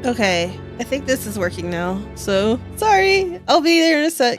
Okay, I think this is working now. So, sorry. I'll be there in a sec.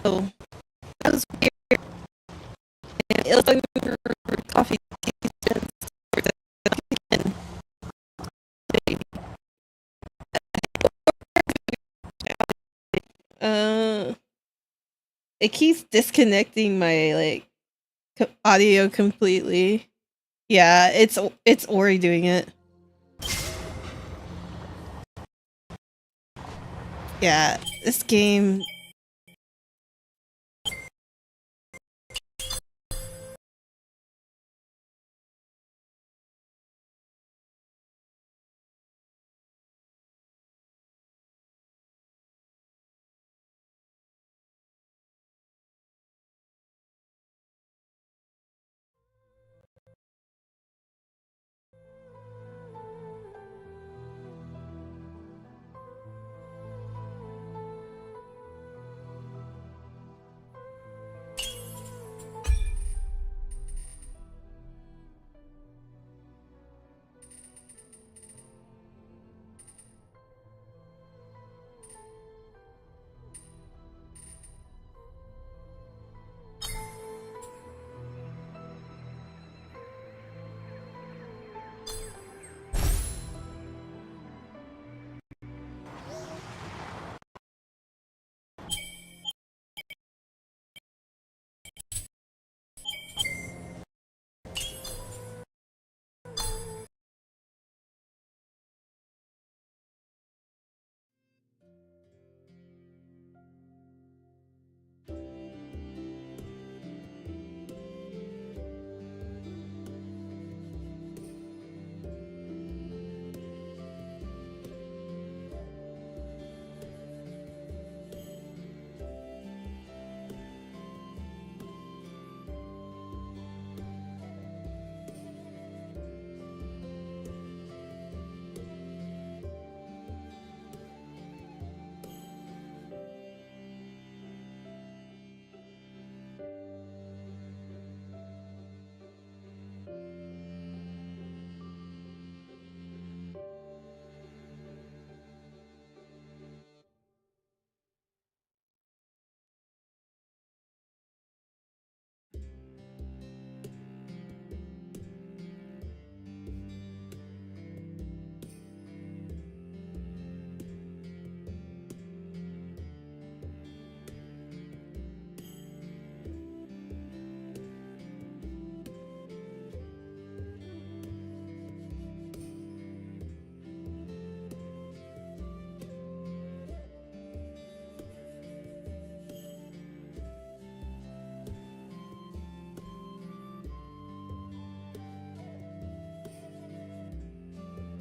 Oh, that was weird. It was like coffee. Uh, it keeps disconnecting my audio completely. Yeah, it's Ori doing it. Yeah, this game.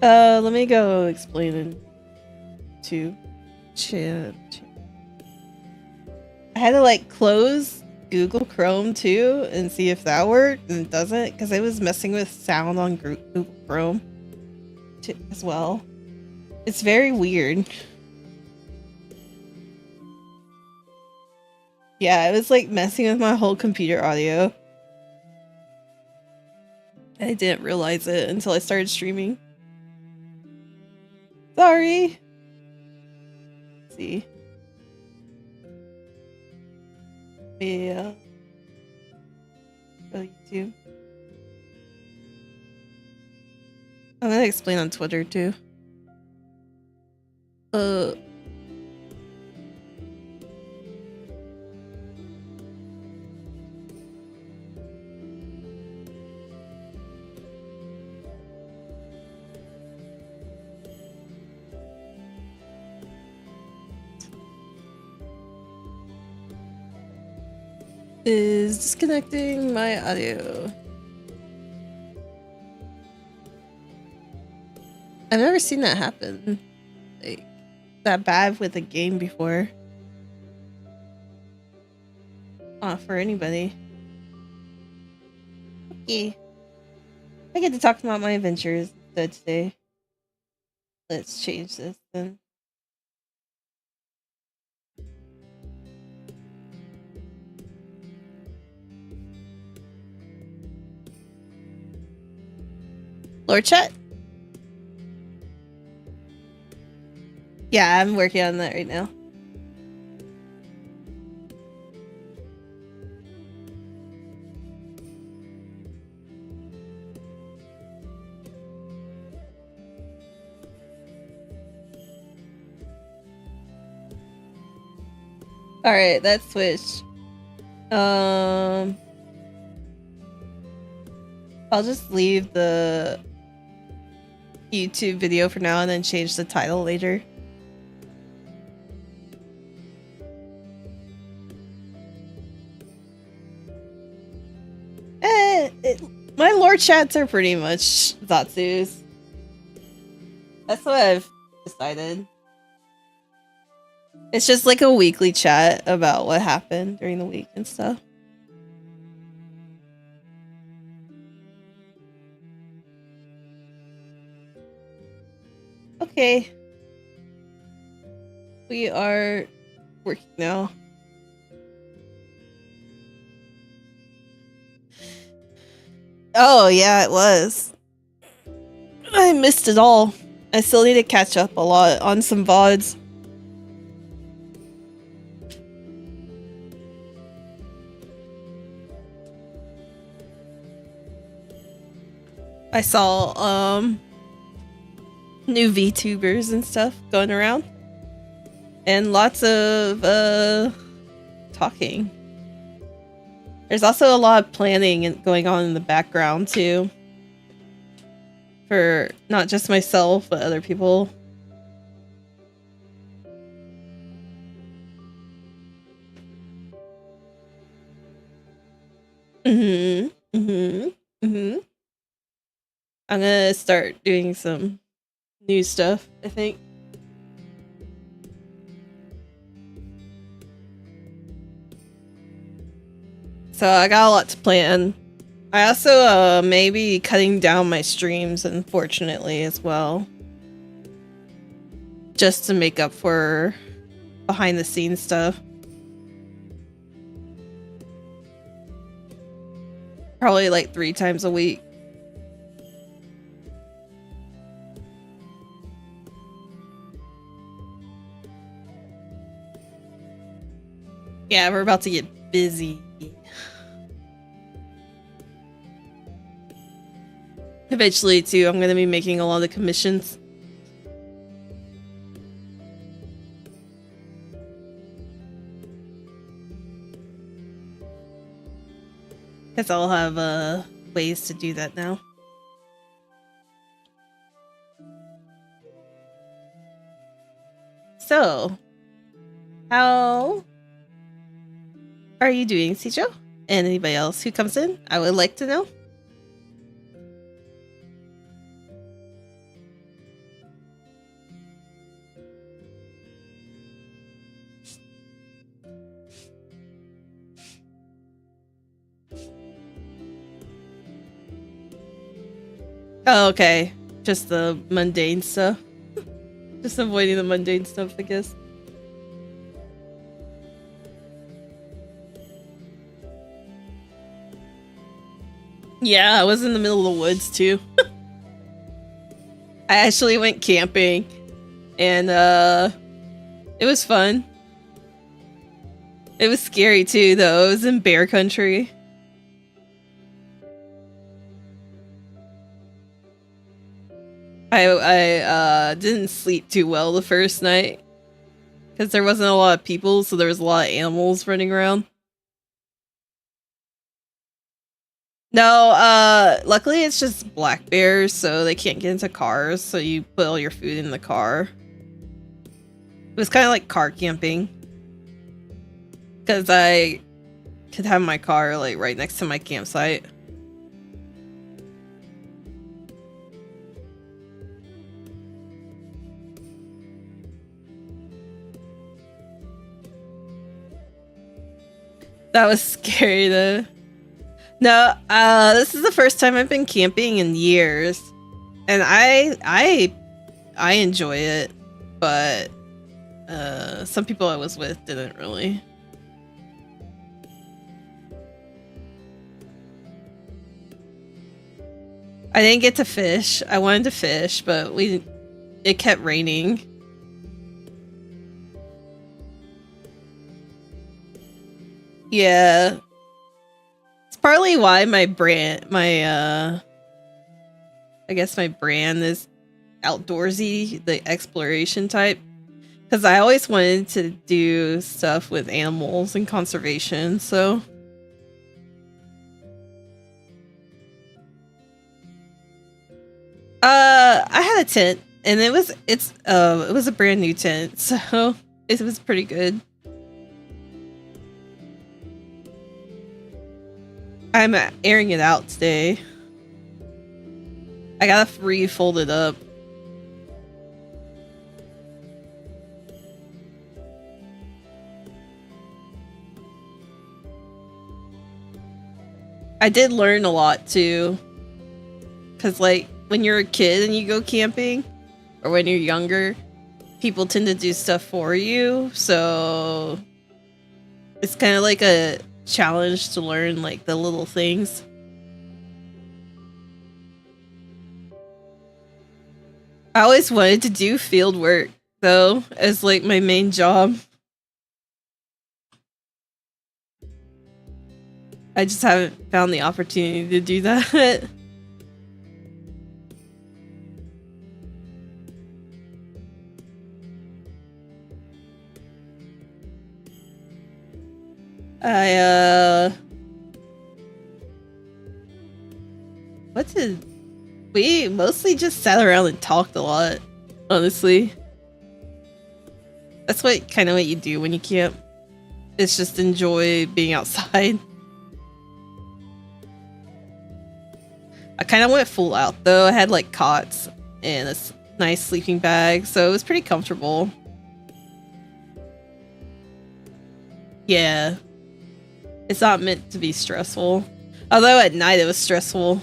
Let me go explain it to chat. I had to like close Google Chrome too and see if that worked, and it doesn't because I was messing with sound on Google Chrome as well. It's very weird. Yeah, I was like messing with my whole computer audio. I didn't realize it until I started streaming. Sorry. Let's see. Yeah. Go YouTube. I'm gonna explain on Twitter too. Is disconnecting my audio. I've never seen that happen like that bad with a game before. For anybody. Okay. I get to talk about my adventures instead today. Let's change this then. Lord chat? Yeah, I'm working on that right now. Alright, that's switched. I'll just leave the YouTube video for now and then change the title later. My lore chats are pretty much Zatsu's. That's what I've decided. It's just like a weekly chat about what happened during the week and stuff. Okay. We are working now. Oh, yeah, it was. I missed it all. I still need to catch up a lot on some VODs. I saw, new VTubers and stuff going around. And lots of, talking. There's also a lot of planning going on in the background, too. For not just myself, but other people. I'm gonna start doing some new stuff, I think. So I got a lot to plan. I also may be cutting down my streams, unfortunately, as well. Just to make up for behind the scenes stuff. Probably like 3 times a week. Yeah, we're about to get busy. Eventually, too, I'm going to be making a lot of commissions. Guess I'll have ways to do that now. So, how are you doing, Cicho? And anybody else who comes in? I would like to know. Oh, okay. Just the mundane stuff. Just avoiding the mundane stuff, I guess. Yeah, I was in the middle of the woods too. I actually went camping and it was fun. It was scary too though. It was in bear country. I didn't sleep too well the first night because there wasn't a lot of people, so there was a lot of animals running around. No, luckily it's just black bears, so they can't get into cars, so you put all your food in the car. It was kind of like car camping. Because I could have my car, like, right next to my campsite. That was scary, though. No, this is the first time I've been camping in years, and I enjoy it, but some people I was with didn't really. I didn't get to fish. I wanted to fish, but it kept raining. Yeah. Partly why my brand, I guess my brand is outdoorsy, the exploration type, because I always wanted to do stuff with animals and conservation. So I had a tent, and it was a brand new tent, so it was pretty good. I'm airing it out today. I gotta refold it up. I did learn a lot too. Cause like when you're a kid and you go camping, or when you're younger, people tend to do stuff for you. So it's kind of like a challenge to learn like the little things. I always wanted to do field work though as like my main job. I just haven't found the opportunity to do that. We mostly just sat around and talked a lot, honestly. That's kind of what you do when you camp. It's just enjoy being outside. I kind of went full out though. I had like cots and a nice sleeping bag, so it was pretty comfortable. Yeah. It's not meant to be stressful. Although at night it was stressful.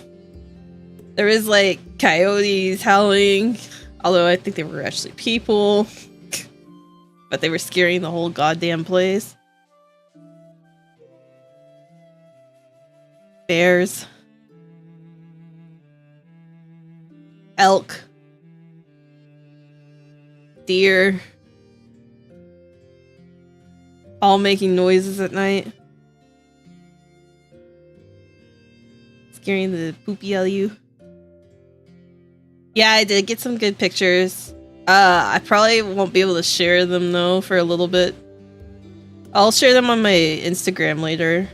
There was like coyotes howling. Although I think they were actually people. But they were scaring the whole goddamn place. Bears. Elk. Deer. All making noises at night. Scaring the poopy out of you. Yeah, I did get some good pictures. I probably won't be able to share them though for a little bit. I'll share them on my Instagram later.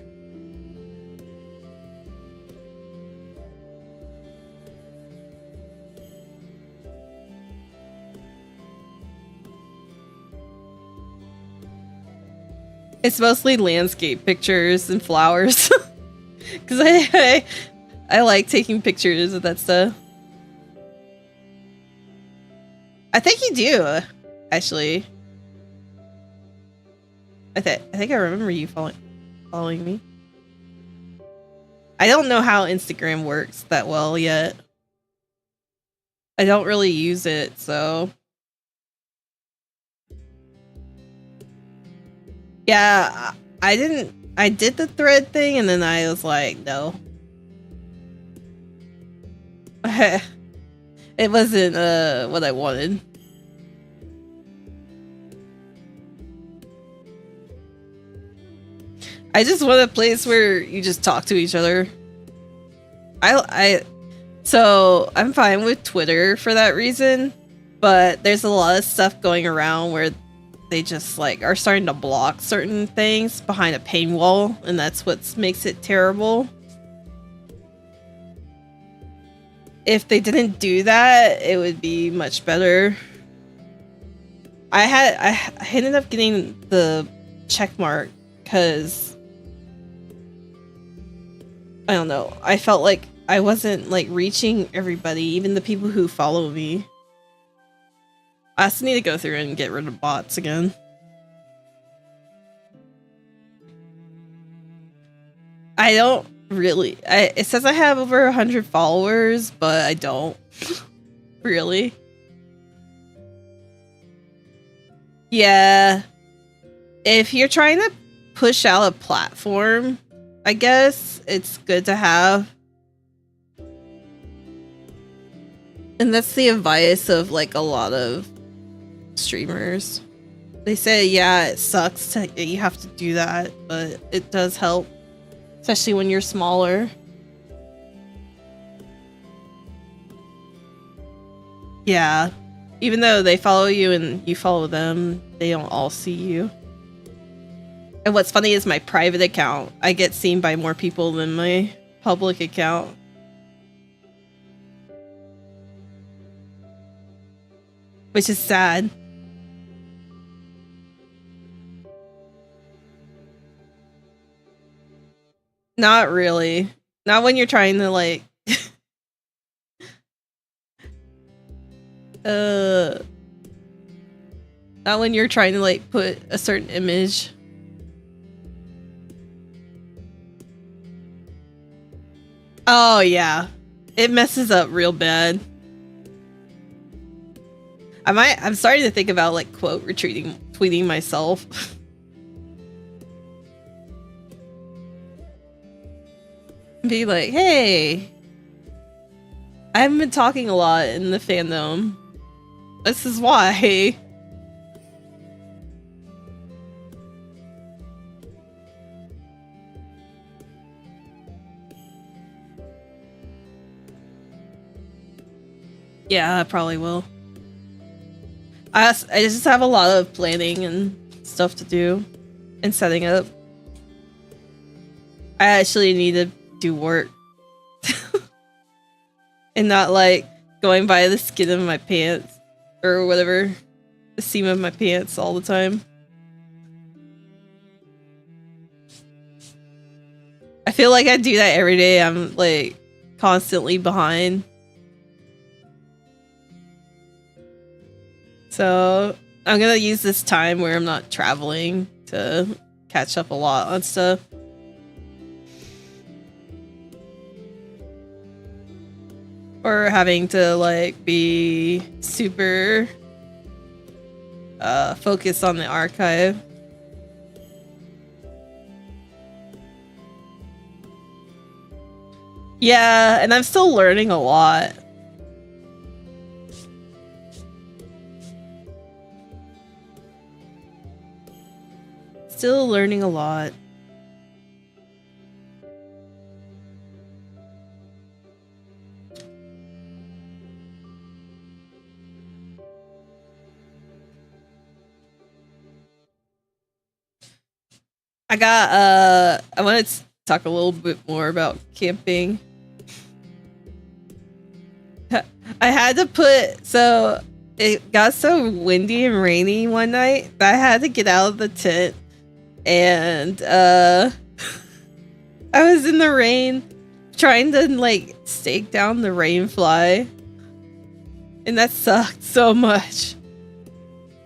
It's mostly landscape pictures and flowers. Because I like taking pictures of that stuff. I think you do, actually. I think I remember you following me. I don't know how Instagram works that well yet. I don't really use it, so yeah, I did the thread thing and then I was like, no. It wasn't what I wanted. I just want a place where you just talk to each other. So I'm fine with Twitter for that reason, but there's a lot of stuff going around where they just like are starting to block certain things behind a paywall, and that's what makes it terrible. If they didn't do that, it would be much better. I ended up getting the check mark because I don't know. I felt like I wasn't like reaching everybody, even the people who follow me. I also need to go through and get rid of bots again. I don't really. It says I have over 100 followers, but I don't. Really. Yeah. If you're trying to push out a platform, I guess it's good to have. And that's the advice of like a lot of streamers. They say, yeah, it sucks that you have to do that, but it does help, especially when you're smaller. Yeah. Even though they follow you and you follow them, they don't all see you. And what's funny is my private account, I get seen by more people than my public account. Which is sad. Not really. Not when you're trying to like not when you're trying to like put a certain image. Oh yeah. It messes up real bad. I'm starting to think about like quote tweeting myself. Be like, hey, I haven't been talking a lot in the fandom. This is why. Yeah, I probably will. I just have a lot of planning and stuff to do and setting up. I actually need to do work and not like going by the skin of my pants or whatever, the seam of my pants all the time. I feel like I do that every day. I'm like constantly behind. So I'm gonna use this time where I'm not traveling to catch up a lot on stuff. Or having to like be super focused on the archive. Yeah, and I'm still learning a lot. Still learning a lot. I wanted to talk a little bit more about camping. I had to so it got so windy and rainy one night that I had to get out of the tent, and I was in the rain trying to like stake down the rain fly, and that sucked so much.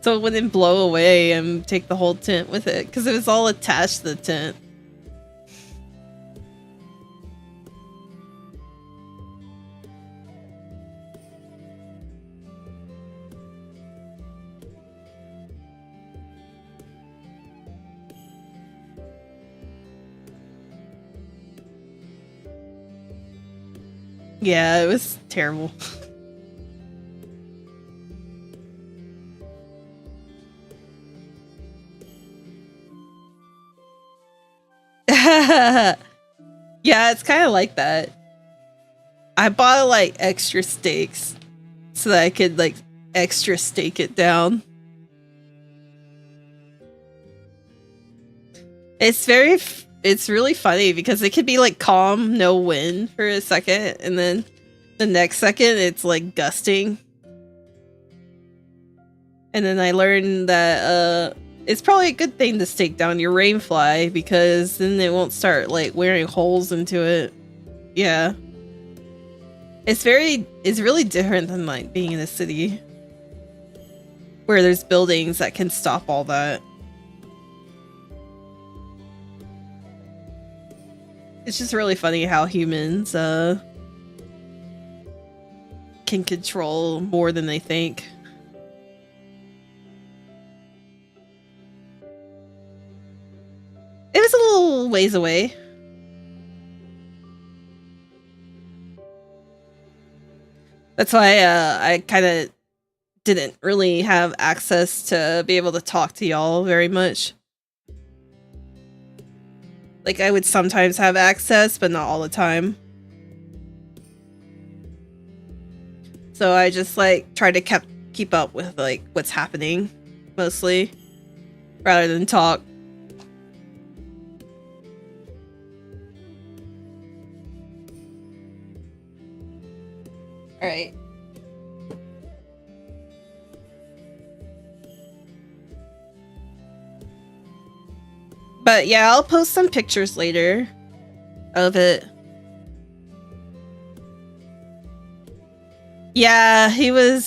So it wouldn't blow away and take the whole tent with it, because it was all attached to the tent. Yeah, it was terrible. Yeah, it's kind of like that. I bought like extra steaks so that I could like extra stake it down. It's really funny because it could be like calm, no wind for a second, and then the next second it's like gusting. And then I learned that it's probably a good thing to stake down your rainfly because then it won't start like wearing holes into it. Yeah. It's really different than like being in a city where there's buildings that can stop all that. It's just really funny how humans can control more than they think. It was a little ways away. That's why I kind of didn't really have access to be able to talk to y'all very much. Like, I would sometimes have access, but not all the time. So I just, like, try to keep up with, like, what's happening, mostly, rather than talk. Alright. But yeah, I'll post some pictures later of it. Yeah, he was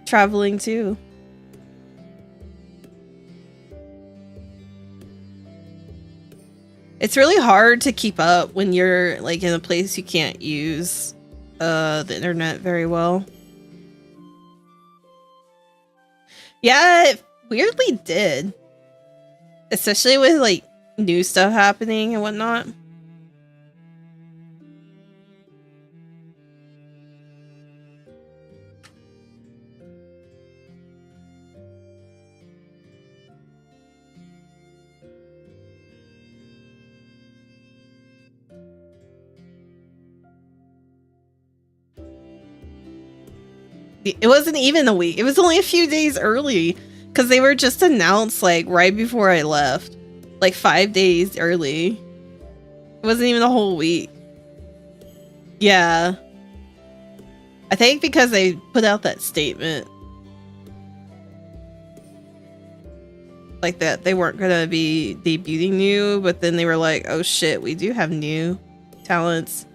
traveling too. It's really hard to keep up when you're like in a place you can't use the internet very well. Yeah, it weirdly did. Especially with like new stuff happening and whatnot. It wasn't even a week. It was only a few days early because they were just announced like right before I left, like 5 days early. It wasn't even a whole week. Yeah. I think because they put out that statement like that they weren't gonna be debuting new, but then they were like, oh shit, we do have new talents.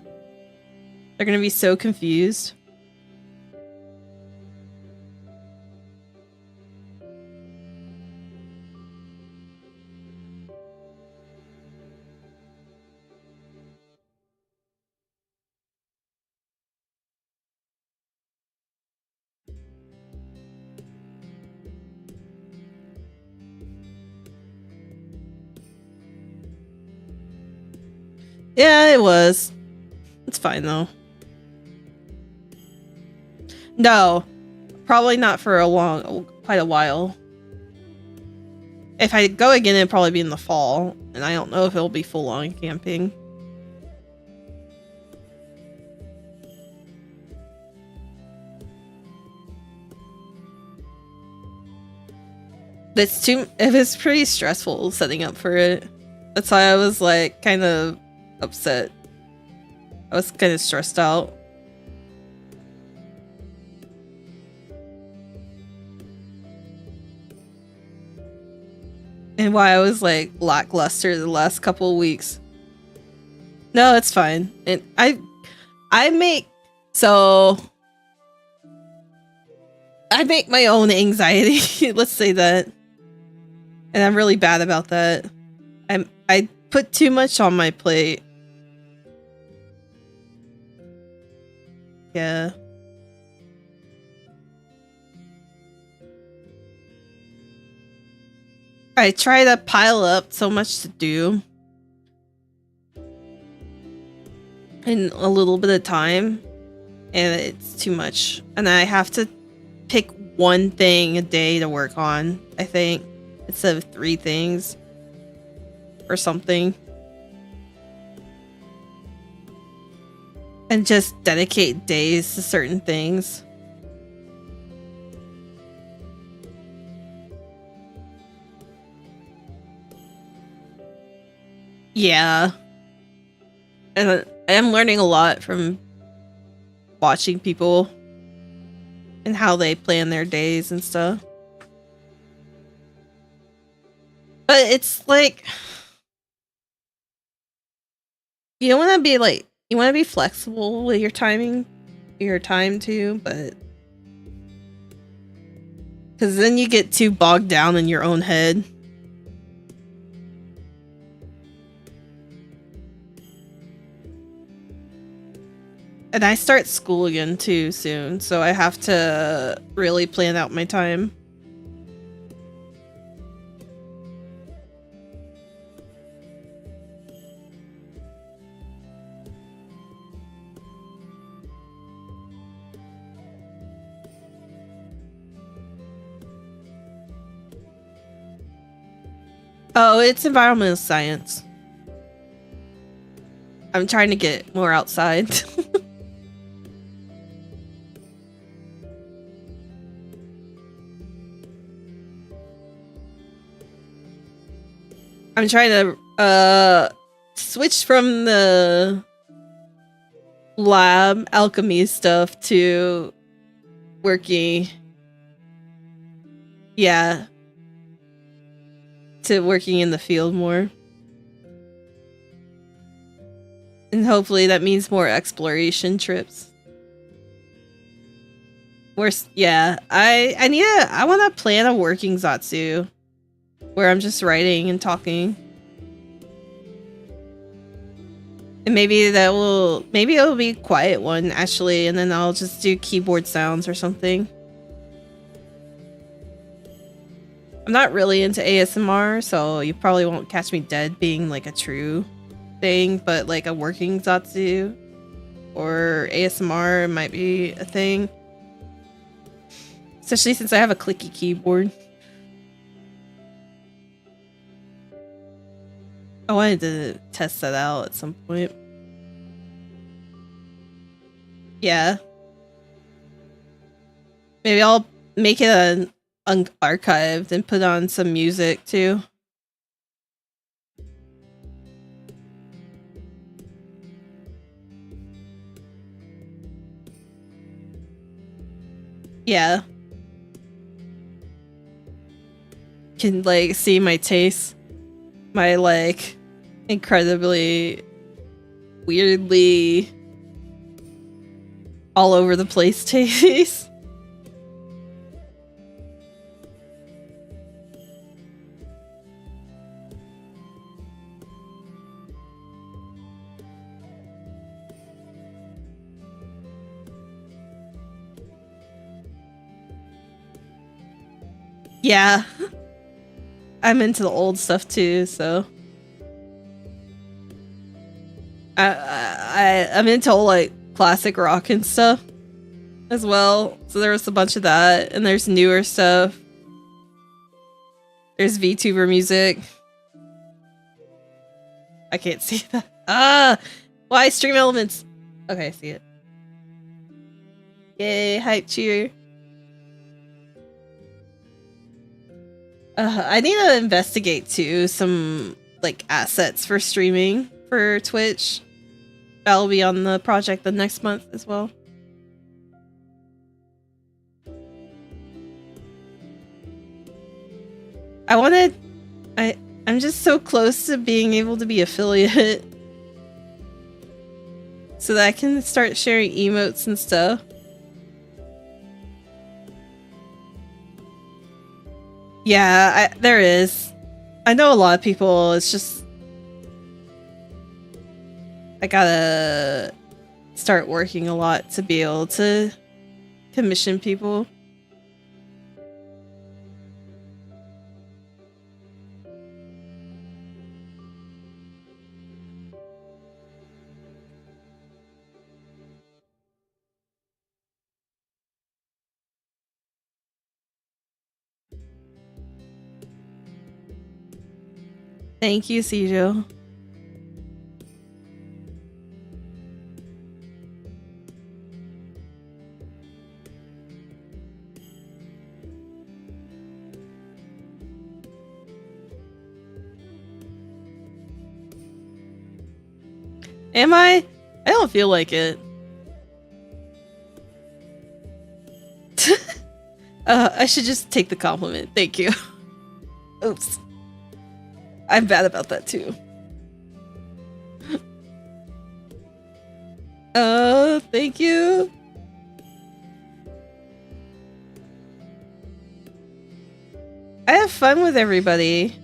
They're gonna be so confused. Yeah, it was. It's fine though. No, probably not for quite a while. If I go again, it'd probably be in the fall, and I don't know if it'll be full-on camping. It was pretty stressful setting up for it. That's why I was like kind of upset. I was kind of stressed out. And why I was like lackluster the last couple of weeks. No, it's fine. And I make my own anxiety. Let's say that. And I'm really bad about that. I put too much on my plate. Yeah. I try to pile up so much to do. in a little bit of time, and it's too much. And I have to pick one thing a day to work on, I think, instead of 3 things or something. And just dedicate days to certain things. Yeah. And I'm learning a lot from watching people and how they plan their days and stuff. But it's like, you don't want to be like, you want to be flexible with your timing, your time too, but because then you get too bogged down in your own head. And I start school again too soon, so I have to really plan out my time. Oh, it's environmental science. I'm trying to get more outside. I'm trying to switch from the lab alchemy stuff to working. Yeah. To working in the field more. And hopefully that means more exploration trips. Yeah, I want to plan a working Zatsu where I'm just writing and talking. And maybe it'll be a quiet one actually, and then I'll just do keyboard sounds or something. I'm not really into ASMR, so you probably won't catch me dead being like a true thing, but like a working Zatsu or ASMR might be a thing. Especially since I have a clicky keyboard. I wanted to test that out at some point. Yeah. Maybe I'll make it archived and put on some music too. Yeah. Can like see my taste. My like incredibly weirdly all over the place taste. Yeah. I'm into the old stuff too, so I'm into like classic rock and stuff as well. So there was a bunch of that, and there's newer stuff. There's VTuber music. I can't see that. Ah, why stream elements? Okay, I see it. Yay, hype cheer. I need to investigate too some like assets for streaming for Twitch. That'll be on the project the next month as well. I'm just so close to being able to be affiliate so that I can start sharing emotes and stuff. Yeah, there is. I know a lot of people, it's just I gotta start working a lot to be able to commission people. Thank you, Sijo. Am I? I don't feel like it. I should just take the compliment. Thank you. Oops. I'm bad about that too. Thank you. I have fun with everybody.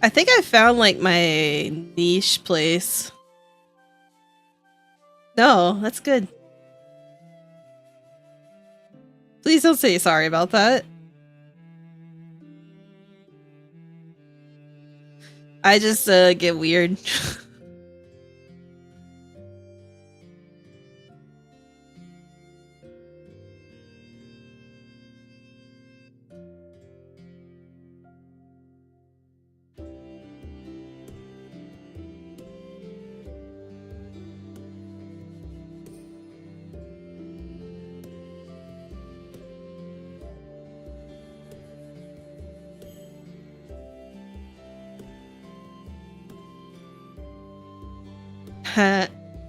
I think I found like my niche place. No, that's good. Please don't say sorry about that. I just get weird.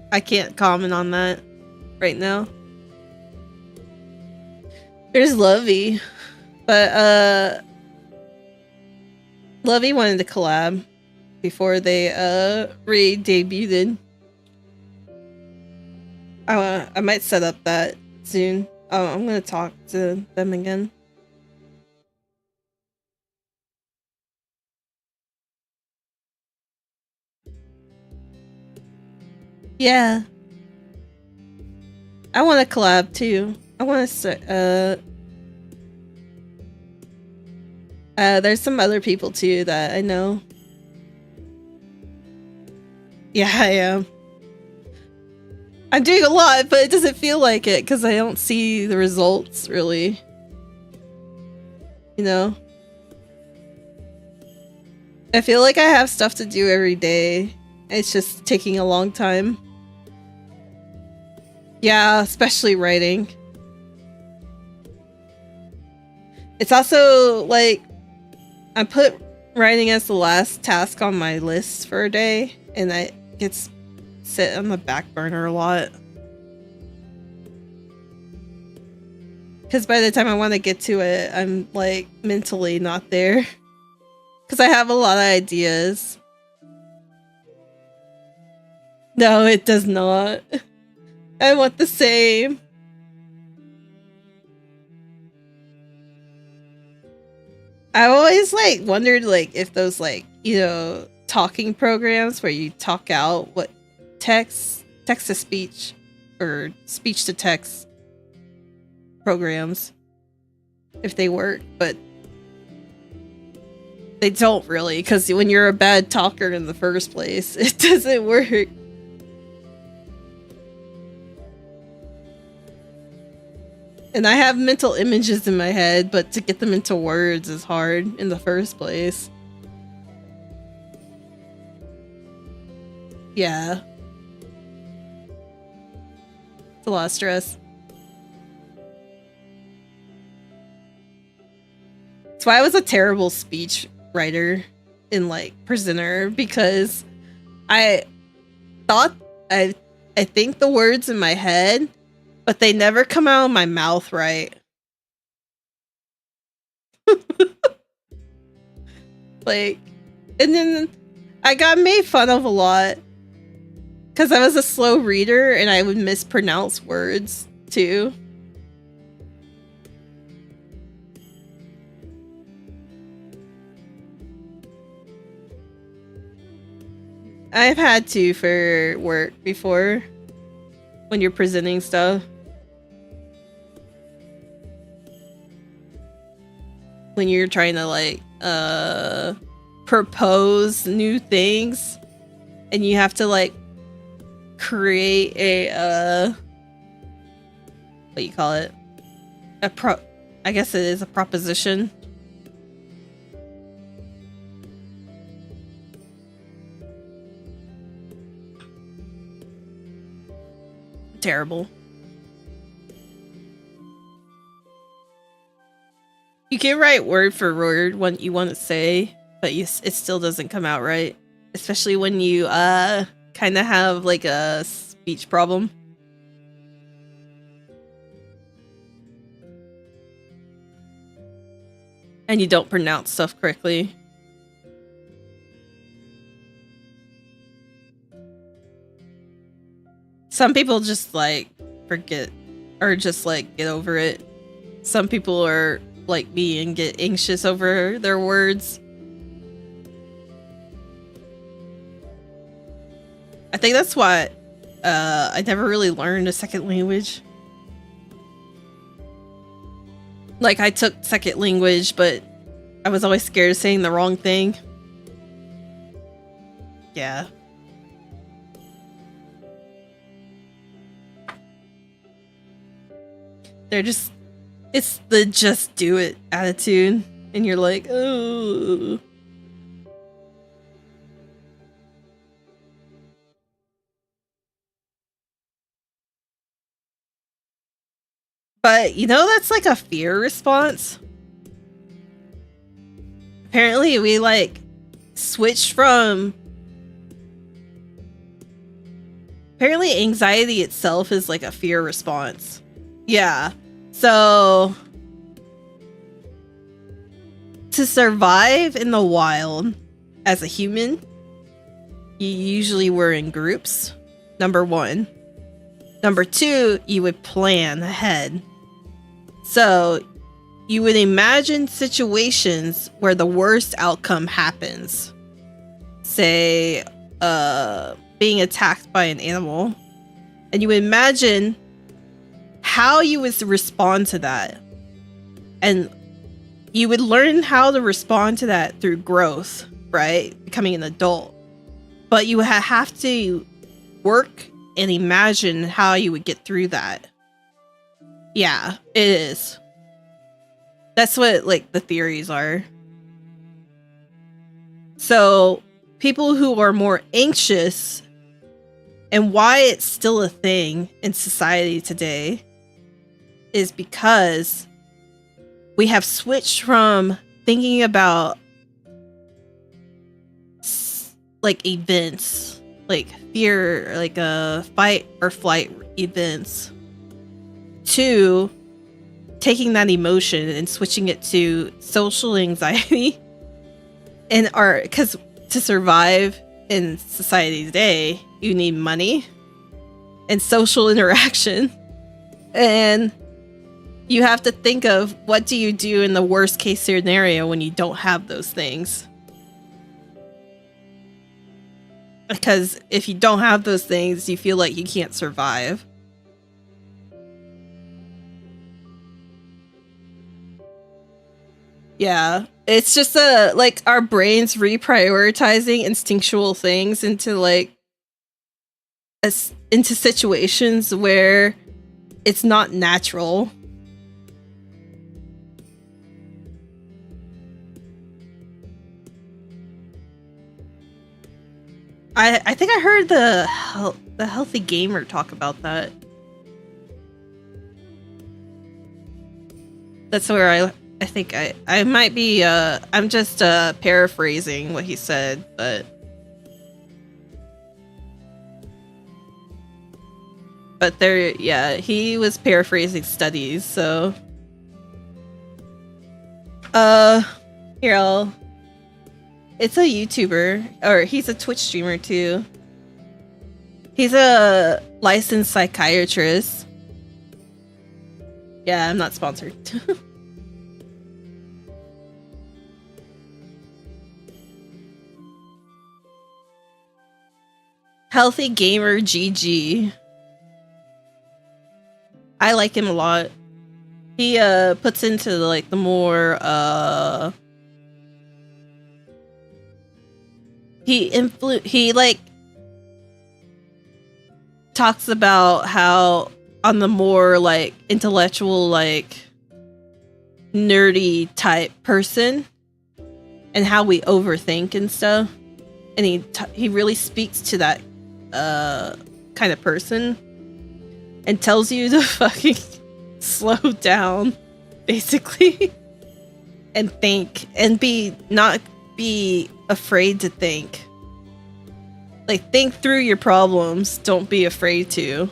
I can't comment on that right now. There's Lovey, but Lovey wanted to collab before they re-debuted. I might set up that soon. I'm gonna talk to them again. Yeah. I want to collab too. I want to there's some other people too that I know. Yeah, I am. I'm doing a lot, but it doesn't feel like it because I don't see the results really. You know? I feel like I have stuff to do every day. It's just taking a long time. Yeah, especially writing. It's also like I put writing as the last task on my list for a day, and that gets set on the back burner a lot. Because by the time I want to get to it, I'm like mentally not there. Because I have a lot of ideas. No, it does not. I want the same. I've always like wondered like if those like, you know, talking programs where you talk out what text to speech or speech to text programs, if they work, but they don't really, because when you're a bad talker in the first place, it doesn't work. And I have mental images in my head, but to get them into words is hard in the first place. Yeah. It's a lot of stress. That's why I was a terrible speech writer and like presenter, because I thought I think the words in my head, but they never come out of my mouth right. Like, and then I got made fun of a lot because I was a slow reader and I would mispronounce words too. I've had to for work before when you're presenting stuff. When you're trying to like propose new things and you have to like create a what do you call it? I guess it is a proposition. Terrible. You can write word for word what you want to say, but it still doesn't come out right. Especially when you kind of have like a speech problem. And you don't pronounce stuff correctly. Some people just like forget or just like get over it. Some people are like me and get anxious over their words. I think that's why I never really learned a second language. Like, I took second language, but I was always scared of saying the wrong thing. Yeah. They're just... It's the just do it attitude. And you're like, oh. But, you know, that's like a fear response. Apparently, we like switched from... Apparently, anxiety itself is like a fear response. Yeah. So... To survive in the wild as a human, you usually were in groups. Number one. Number two, you would plan ahead. So you would imagine situations where the worst outcome happens. Say, being attacked by an animal. And you would imagine how you would respond to that. And you would learn how to respond to that through growth, right? Becoming an adult. But you have to work and imagine how you would get through that. Yeah, it is. That's what, like, the theories are. So, people who are more anxious, and why it's still a thing in society today, is because we have switched from thinking about, like, events, like fear, like fight or flight events, to taking that emotion and switching it to social anxiety. And because to survive in society today, you need money and social interaction. And you have to think of, what do you do in the worst case scenario when you don't have those things? Because if you don't have those things, you feel like you can't survive. Yeah, it's just like our brains reprioritizing instinctual things into like into situations where it's not natural. I think I heard the healthy gamer talk about that. That's where I think I might be I'm just paraphrasing what he said, but there, yeah, he was paraphrasing studies. So here, it's a YouTuber, or he's a Twitch streamer too. He's a licensed psychiatrist. Yeah, I'm not sponsored. Healthy Gamer GG. I like him a lot. He puts into like the more he like talks about how on the more like intellectual, like nerdy type person and how we overthink and stuff. And he really speaks to that kind of person and tells you to fucking slow down, basically, and think and not be afraid to think. Like, think through your problems. Don't be afraid to.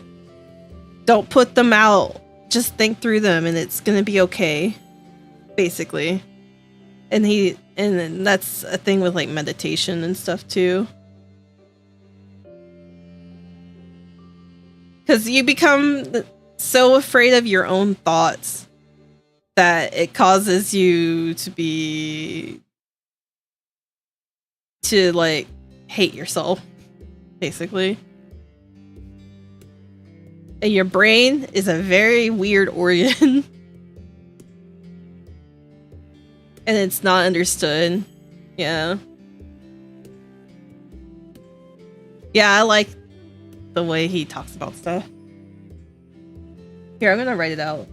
Don't put them out. Just think through them and it's gonna be okay, basically. And then that's a thing with like meditation and stuff too. Because you become so afraid of your own thoughts that it causes you to like hate yourself, basically. And your brain is a very weird organ. And it's not understood. Yeah. Yeah, I like the way he talks about stuff. Here, I'm gonna write it out.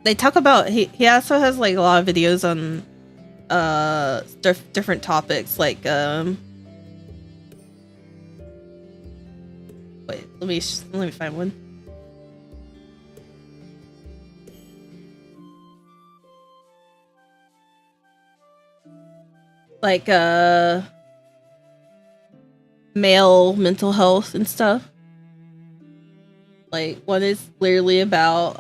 They talk about he also has like a lot of videos on different topics, like wait, let me find one. Like male mental health and stuff. Like one is clearly about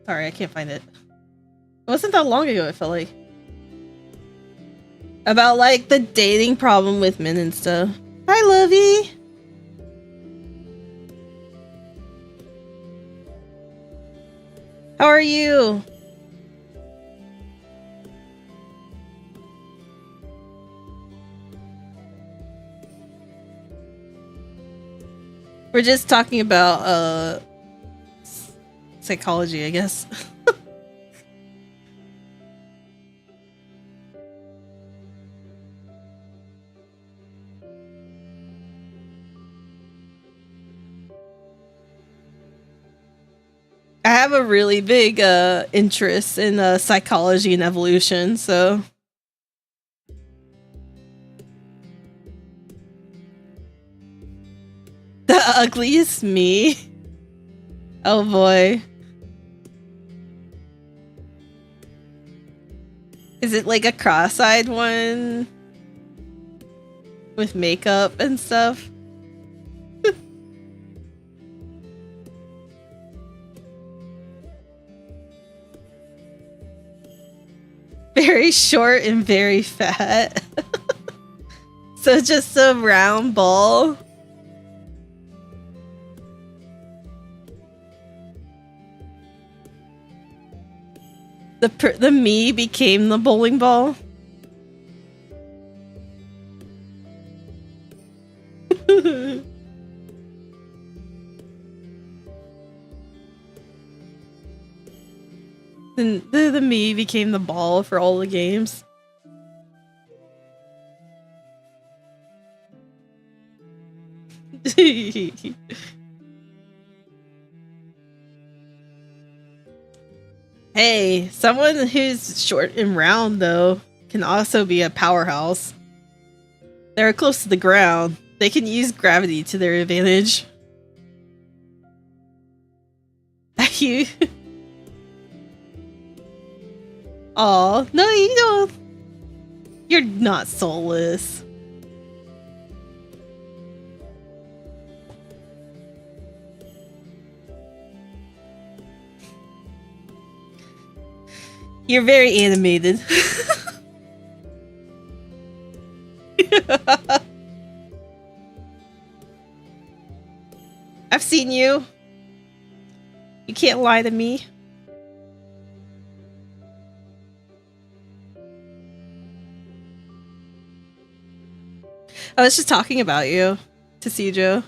sorry, I can't find it. It wasn't that long ago, I felt like. About like the dating problem with men and stuff. Hi, Lovey. How are you? We're just talking about psychology, I guess. I have a really big interest in psychology and evolution, so the ugliest me. Oh boy. Is it like a cross-eyed one with makeup and stuff? Very short and very fat. So just a round ball. The me became the bowling ball. And the me became the ball for all the games. Hey, someone who's short and round, though, can also be a powerhouse. They're close to the ground. They can use gravity to their advantage. You... Aw, no, you don't. You're not soulless. You're very animated. I've seen you. You can't lie to me. I was just talking about you to Sijo.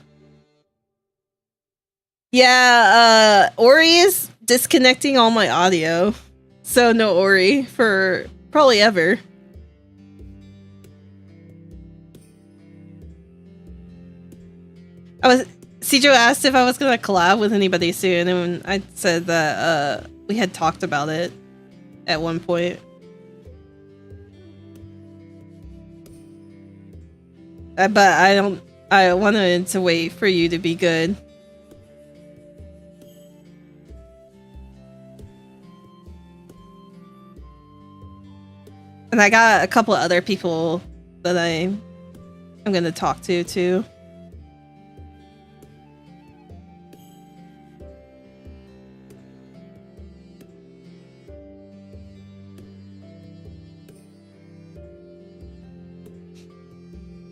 Yeah, Ori is disconnecting all my audio. So no Ori for probably ever. Sijo asked if I was gonna collab with anybody soon, and I said that we had talked about it at one point. But I wanted to wait for you to be good. And I got a couple of other people that I'm gonna talk to too.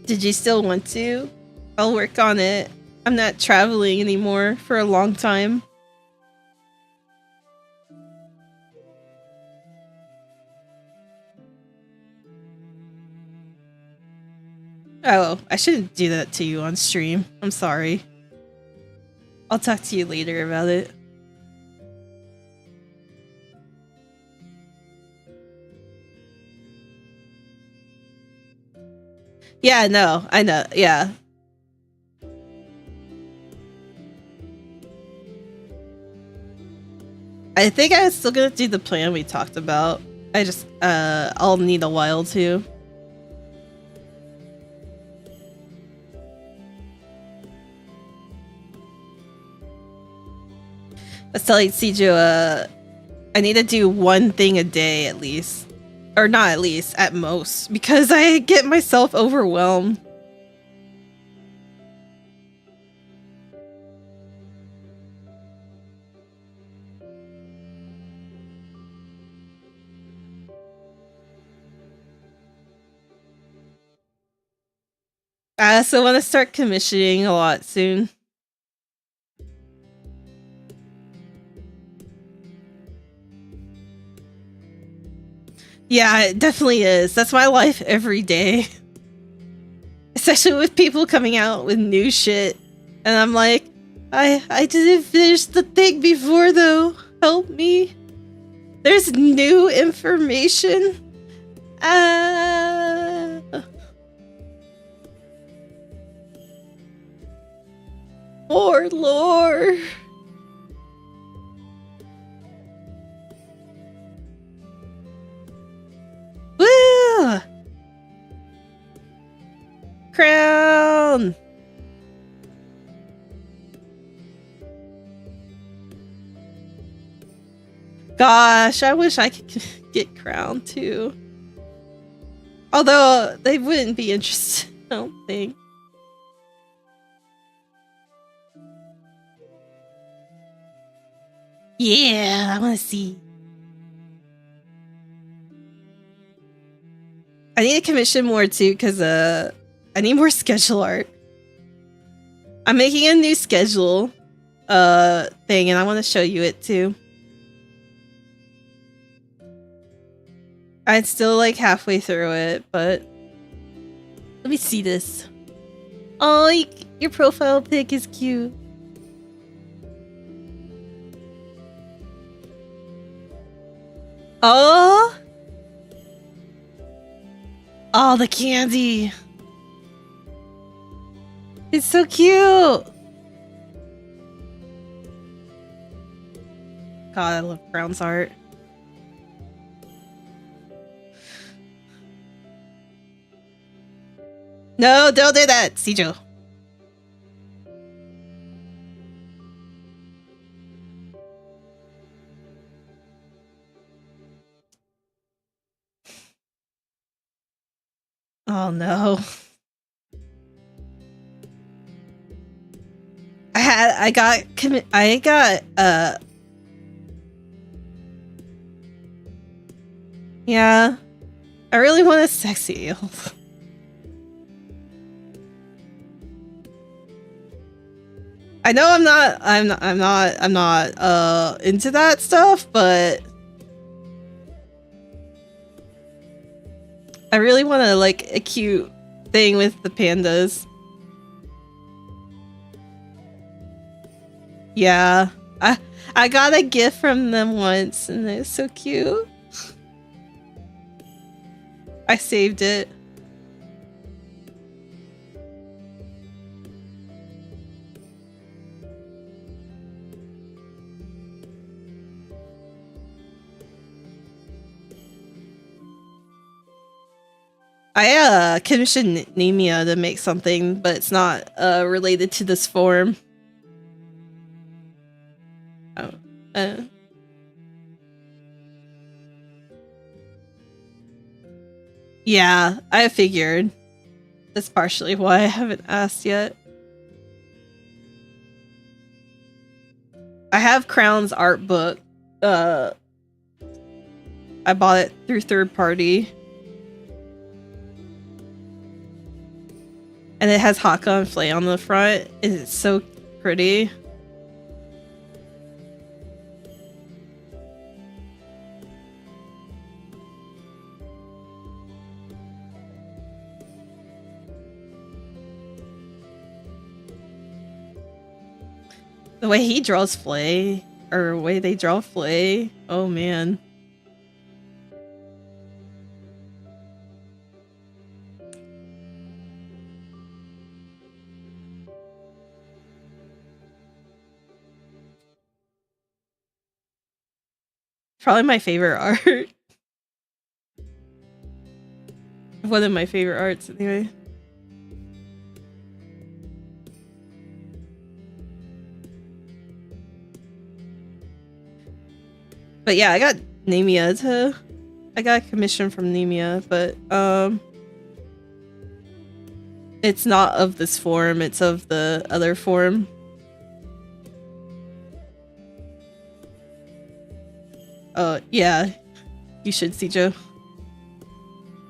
Did you still want to? I'll work on it. I'm not traveling anymore for a long time. Oh, I shouldn't do that to you on stream. I'm sorry. I'll talk to you later about it. Yeah, no, I know, yeah. I think I was still gonna do the plan we talked about. I just, I'll need a while to. I was telling Sijo, I need to do one thing a day at least. Or not at least, at most. Because I get myself overwhelmed. I also want to start commissioning a lot soon. Yeah, it definitely is. That's my life every day. Especially with people coming out with new shit. And I'm like, I didn't finish the thing before though. Help me. There's new information. More lore. Woo! Crown! Gosh, I wish I could get crown too. Although they wouldn't be interested, I don't think. Yeah, I want to see. I need to commission more too, because I need more schedule art. I'm making a new schedule thing, and I want to show you it too. I'm still like halfway through it, but let me see this. Oh, your profile pic is cute. Oh! Oh, the candy! It's so cute! God, I love Brown's art. No, don't do that, Sijo. Oh no. I got yeah. I really want a sexy eel. I know I'm not into that stuff, but I really want to like a cute thing with the pandas. Yeah. I got a gift from them once and it's so cute. I saved it. I commissioned Nemia to make something, but it's not related to this form. Oh. Yeah, I figured. That's partially why I haven't asked yet. I have Crown's art book. I bought it through third party. And it has Haka and Flay on the front. And it's so pretty. The way he draws Flay, or the way they draw Flay, oh man. Probably my favorite art. One of my favorite arts, anyway. But yeah, I got Nemia I got a commission from Nemia, but it's not of this form, it's of the other form. Yeah. You should see Joe.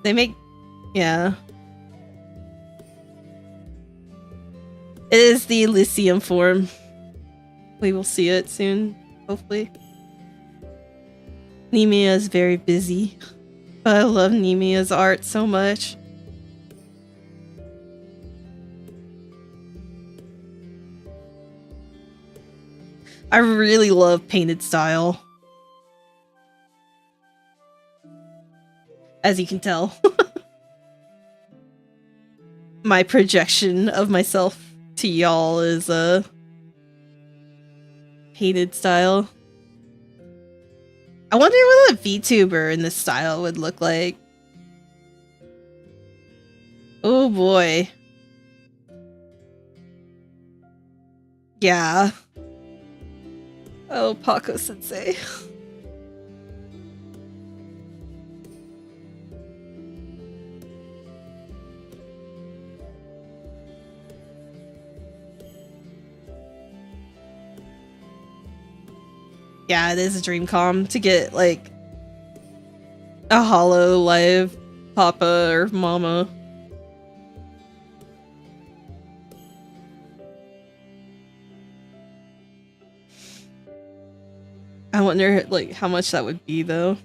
They make yeah. It is the Elysium form. We will see it soon, hopefully. Nemia is very busy, but I love Nemia's art so much. I really love painted style. As you can tell. My projection of myself to y'all is a painted style. I wonder what a VTuber in this style would look like. Oh boy. Yeah. Oh, Paco Sensei. Yeah, it is a dream com to get like a hollow live Papa or Mama. I wonder like how much that would be though.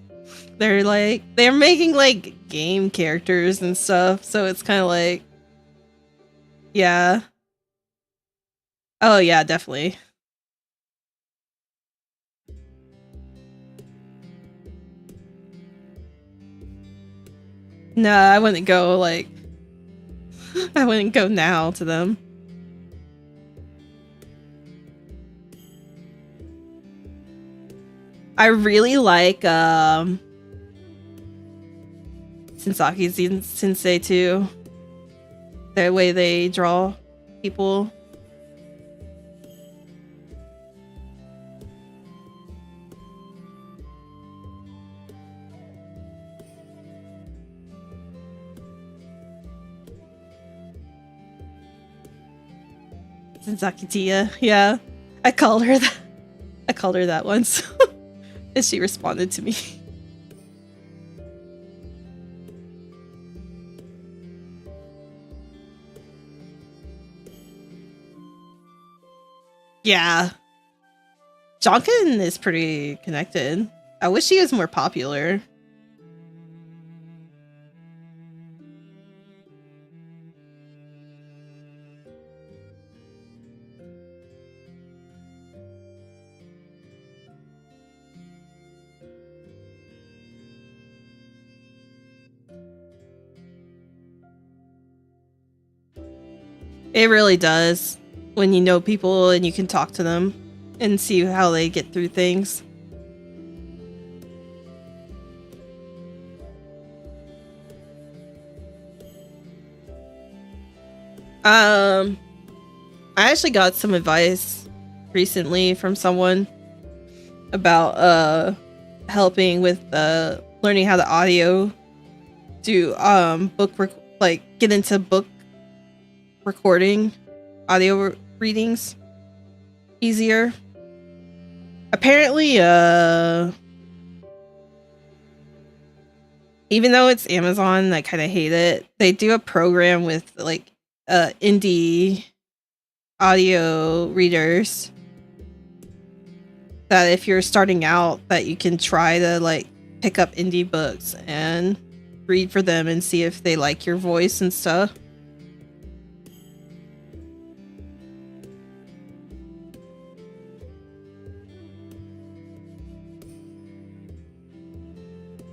They're making like game characters and stuff, so it's kind of like yeah. Oh yeah, definitely. No, I wouldn't go like I wouldn't go now to them. I really like Sensaki's Sensei too. The way they draw people. Sensaki Tia, yeah. I called her that once. And she responded to me. Yeah. Jonkin is pretty connected. I wish he was more popular. It really does. When you know people and you can talk to them and see how they get through things. I actually got some advice recently from someone about helping with learning how to audio do get into book recording audio readings easier. Apparently even though it's Amazon, I kind of hate it. They do a program with like indie audio readers that if you're starting out, that you can try to like pick up indie books and read for them and see if they like your voice and stuff.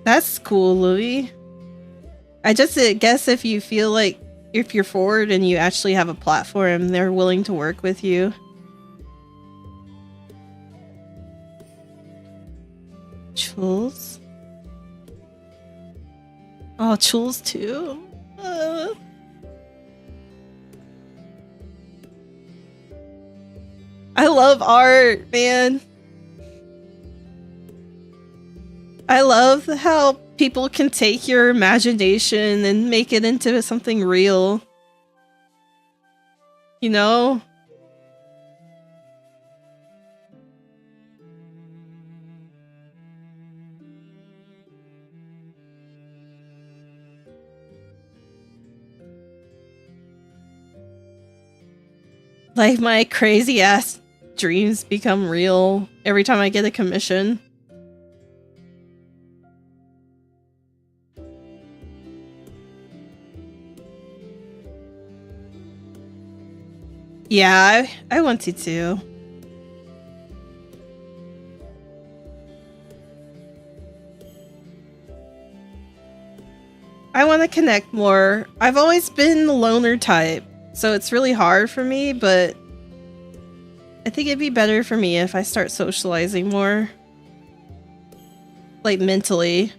That's cool, Louis. I just guess if you feel like if you're forward and you actually have a platform, they're willing to work with you. Chules? Oh, Chules too? I love art, man. I love how people can take your imagination and make it into something real. You know? Like my crazy ass dreams become real every time I get a commission. Yeah, I wanted to. I want to connect more. I've always been the loner type, so it's really hard for me, but I think it'd be better for me if I start socializing more. Like mentally.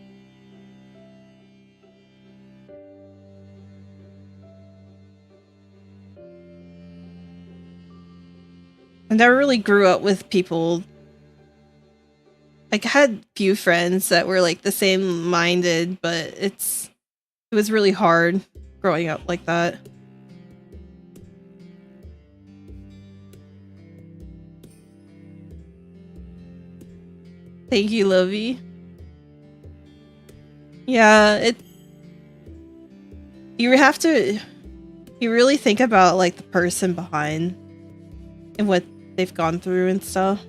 I never really grew up with people. Like, I had few friends that were like the same minded, but it was really hard growing up like that. Thank you, Lovey. Yeah, you have to, you really think about like the person behind and what they've gone through and stuff.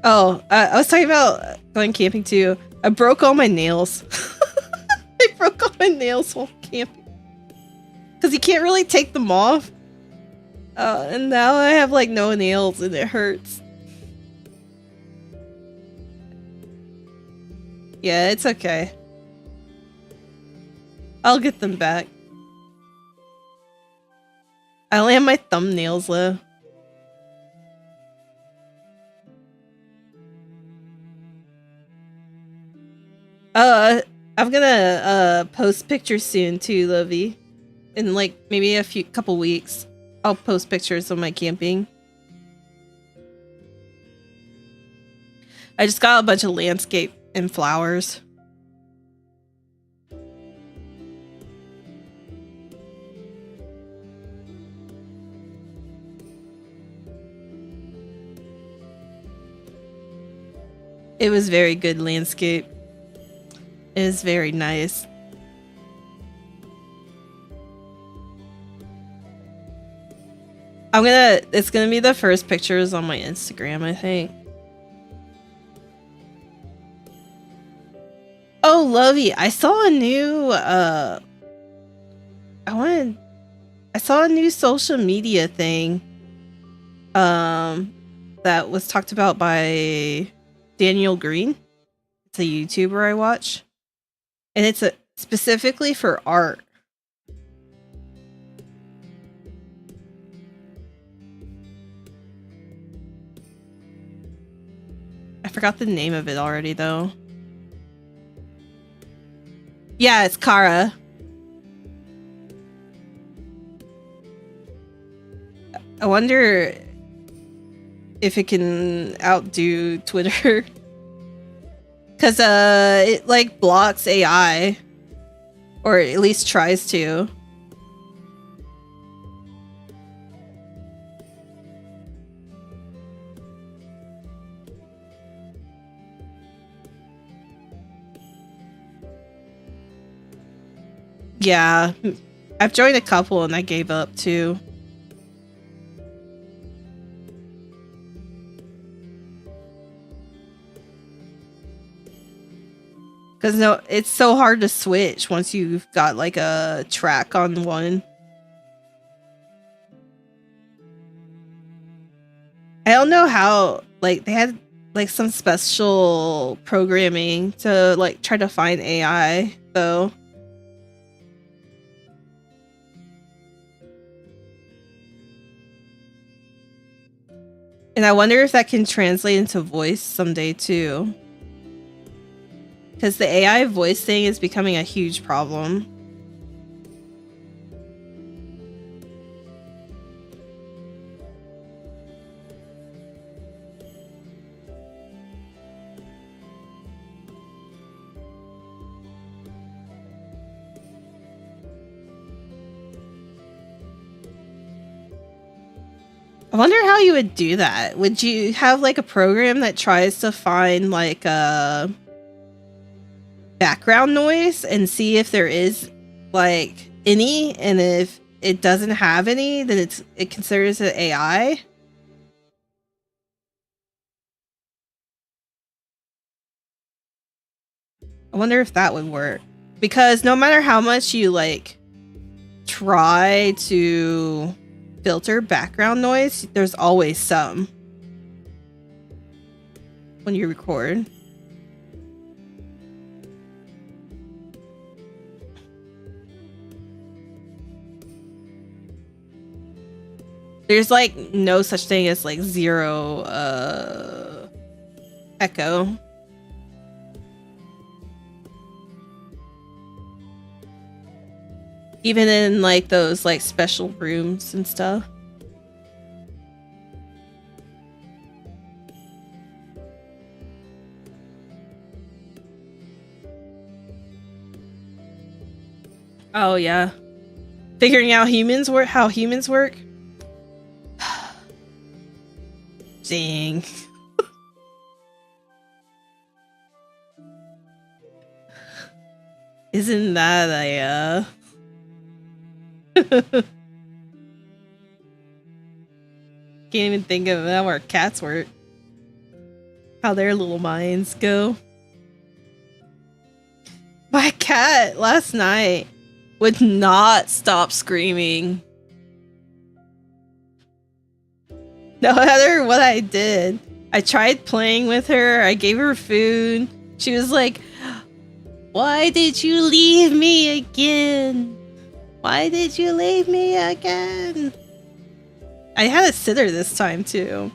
Oh, I was talking about going camping too. I broke all my nails. I broke all my nails while camping. Because you can't really take them off. And now I have like no nails and it hurts. Yeah, it's okay. I'll get them back. I only have my thumbnails left. I'm gonna post pictures soon too, Lovey. In like maybe a couple weeks. I'll post pictures of my camping. I just got a bunch of landscape and flowers. It was very good landscape. It is very nice. It's gonna be the first pictures on my Instagram, I think. Oh, Lovey, I saw a new I saw a new social media thing. that was talked about by Daniel Green. It's a YouTuber I watch. And it's specifically for art. I forgot the name of it already, though. Yeah, it's Kara. I wonder if it can outdo Twitter. Because it like blocks AI. Or at least tries to. Yeah, I've joined a couple and I gave up too. Because no, it's so hard to switch once you've got like a track on one. I don't know how, like they had like some special programming to like try to find AI though. And I wonder if that can translate into voice someday too. Because the AI voice thing is becoming a huge problem. I wonder how you would do that. Would you have like a program that tries to find like a background noise and see if there is like any, and if it doesn't have any, then it considers it AI? I wonder if that would work. Because no matter how much you like try to filter background noise, there's always some when you record. There's like no such thing as like zero echo. Even in like those like special rooms and stuff. Oh yeah. Figuring out how humans work. Dang. Isn't that a can't even think of how our cats work. How their little minds go. My cat last night would not stop screaming. No matter what I did. I tried playing with her. I gave her food. She was like, "Why did you leave me again? Why did you leave me again?" I had a sitter this time too.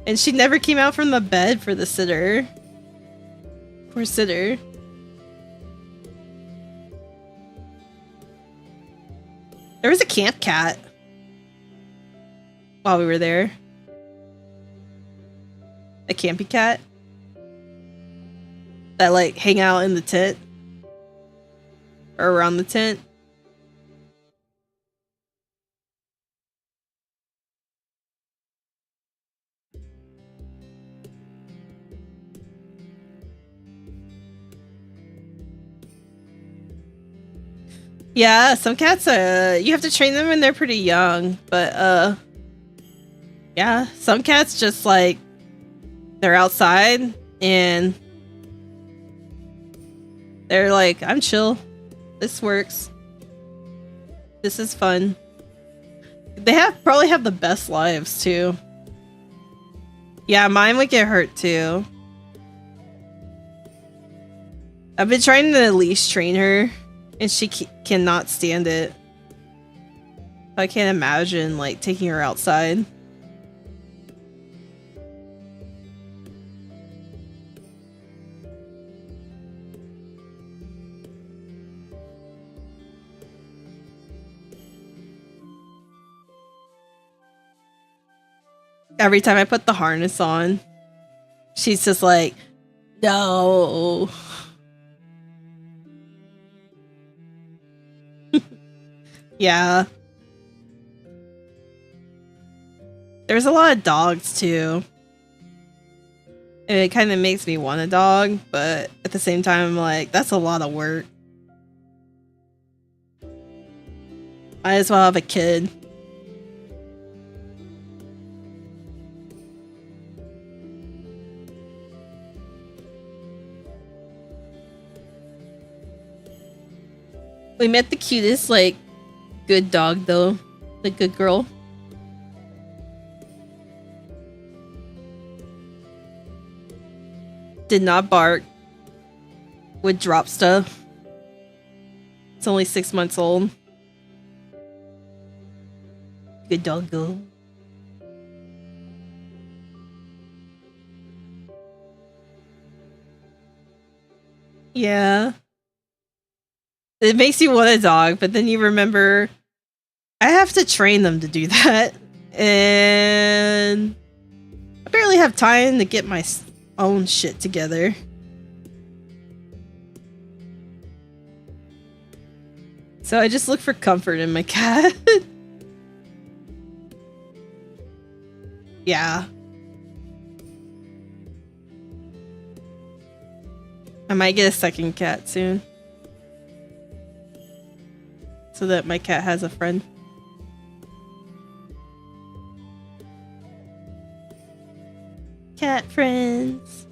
And she never came out from the bed for the sitter. Poor sitter. There was a camp cat while we were there. A campy cat that like hang out in the tent or around the tent. Yeah, some cats you have to train them when they're pretty young, but yeah, some cats just like they're outside and they're like, "I'm chill. This works. This is fun." They probably have the best lives too. Yeah, mine would get hurt too. I've been trying to leash train her, and she cannot stand it. I can't imagine, like, taking her outside. Every time I put the harness on, she's just like, no. Yeah. There's a lot of dogs too. And it kind of makes me want a dog, but at the same time, I'm like, that's a lot of work. Might as well have a kid. We met the cutest, like, good dog though. The good girl. Did not bark. Would drop stuff. It's only 6 months old. Good dog go. Yeah. It makes you want a dog, but then you remember I have to train them to do that. And I barely have time to get my own shit together. So I just look for comfort in my cat. Yeah. I might get a second cat soon. So that my cat has a friend. Cat friends.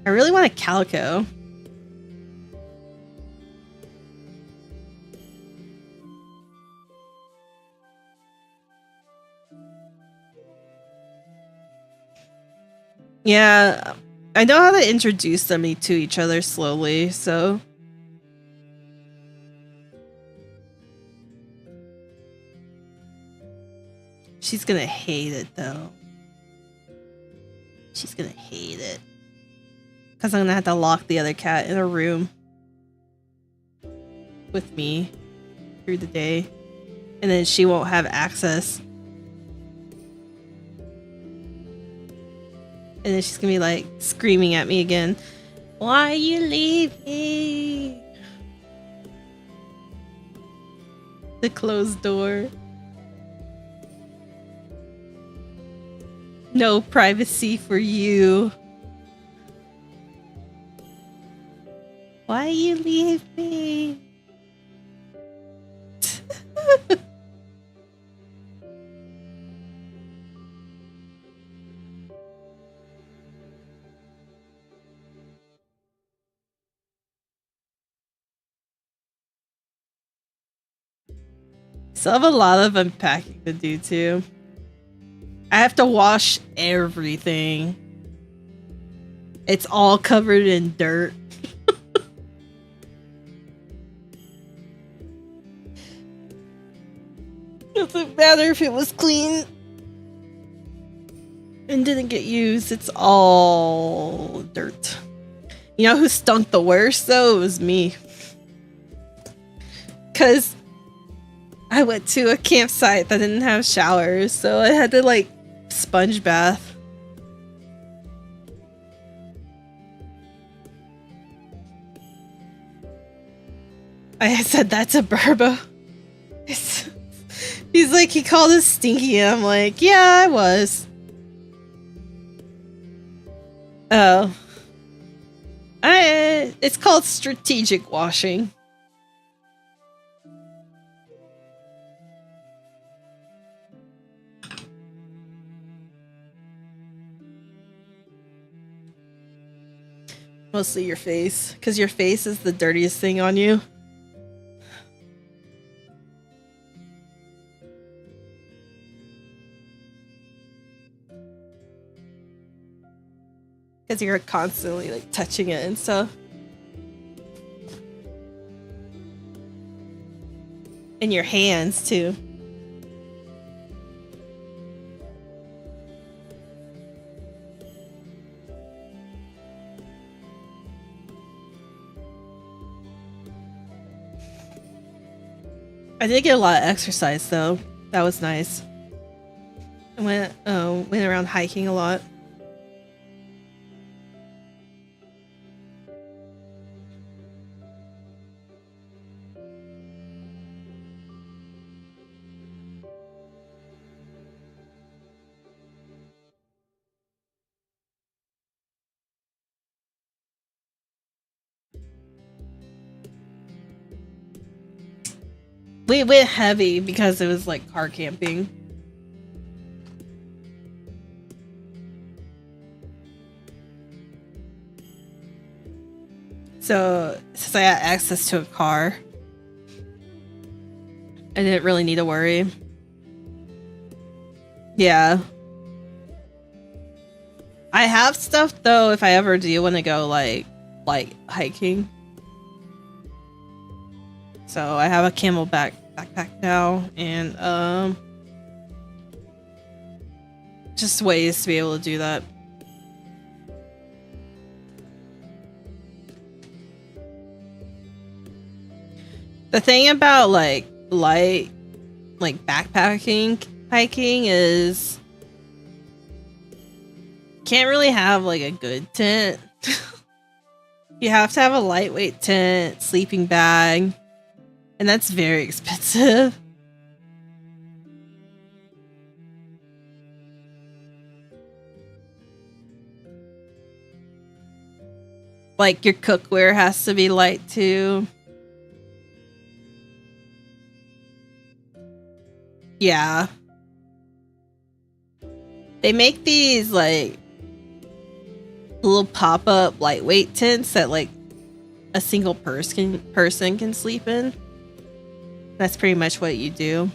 I really want a calico. Yeah, I know how to introduce them to each other slowly, so... She's gonna hate it, though. She's gonna hate it. Because I'm gonna have to lock the other cat in a room with me through the day. And then she won't have access. And then she's gonna be like screaming at me again. Why you leave me? The closed door. No privacy for you. Why you leave me? So I have a lot of unpacking to do too. I have to wash everything. It's all covered in dirt. Doesn't matter if it was clean and didn't get used. It's all dirt. You know who stunk the worst though? It was me. Cause I went to a campsite that didn't have showers, so I had to like sponge bath. I said that to Burbo. He's like, he called us stinky, and I'm like, yeah, I was. Oh. It's called strategic washing. Mostly your face, because your face is the dirtiest thing on you. Because you're constantly like touching it and stuff. And your hands too. I did get a lot of exercise though. That was nice. I went around hiking a lot. We went heavy because it was like car camping. So since I had access to a car, I didn't really need to worry. Yeah. I have stuff though if I ever do want to go like hiking. So I have a camelback backpack now, and just ways to be able to do that. The thing about like backpacking hiking is can't really have like a good tent. You have to have a lightweight tent, sleeping bag, and that's very expensive. Like your cookware has to be light too. Yeah. They make these like little pop-up lightweight tents that like a single person can sleep in. That's pretty much what you do.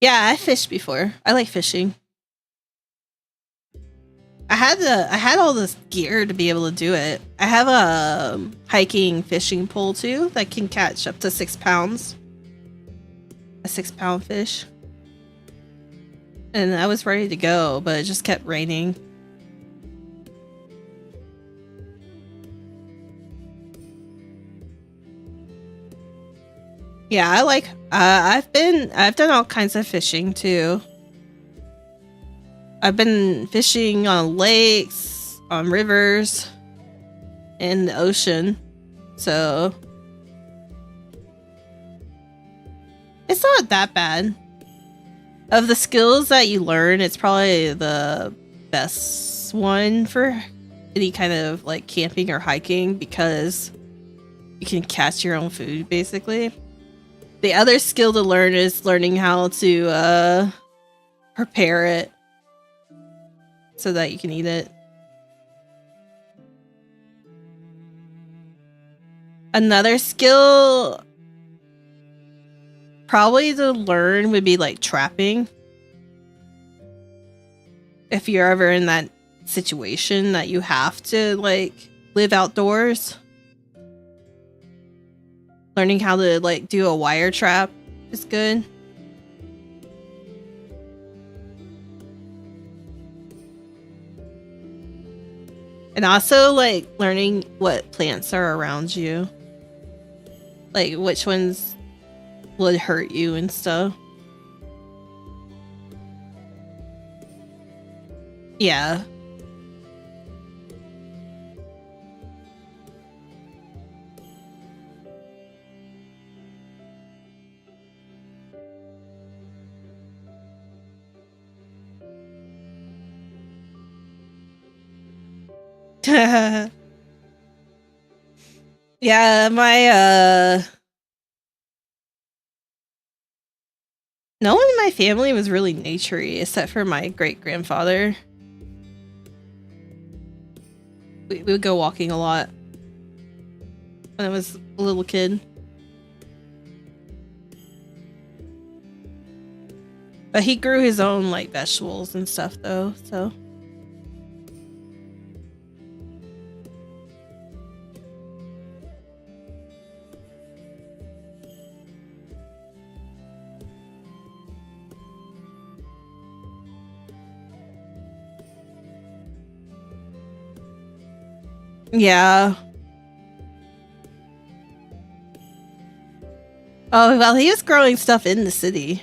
Yeah, I fished before. I like fishing. I had all this gear to be able to do it. I have a hiking fishing pole too that can catch up to 6 pounds. A 6-pound fish. And I was ready to go, but it just kept raining. Yeah, I like I've done all kinds of fishing too. I've been fishing on lakes, on rivers, and the ocean. So it's not that bad. Of the skills that you learn, it's probably the best one for any kind of like camping or hiking because you can catch your own food basically. The other skill to learn is learning how to prepare it so that you can eat it. Another skill probably to learn would be like trapping. If you're ever in that situation that you have to like live outdoors. Learning how to like do a wire trap is good. And also like learning what plants are around you. Like which ones would hurt you and stuff. Yeah. Yeah, no one in my family was really naturey except for my great-grandfather. We would go walking a lot when I was a little kid. But he grew his own like vegetables and stuff though, so. Yeah. Oh, well, he was growing stuff in the city.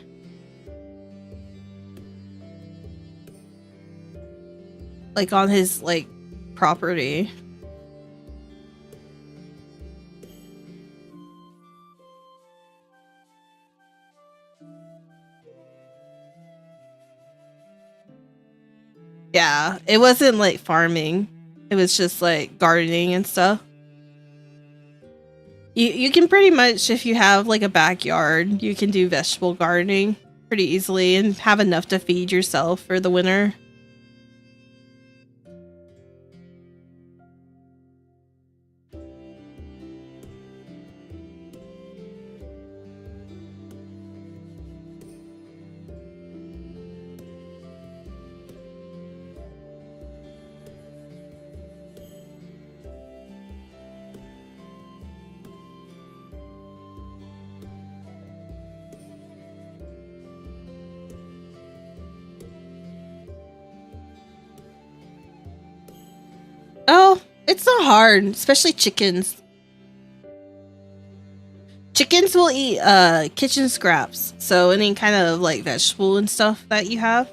Like on his like property. Yeah, it wasn't like farming. It was just like gardening and stuff. You can pretty much, if you have like a backyard, you can do vegetable gardening pretty easily and have enough to feed yourself for the winter. Oh, it's not hard, especially chickens. Chickens will eat kitchen scraps, so any kind of like vegetable and stuff that you have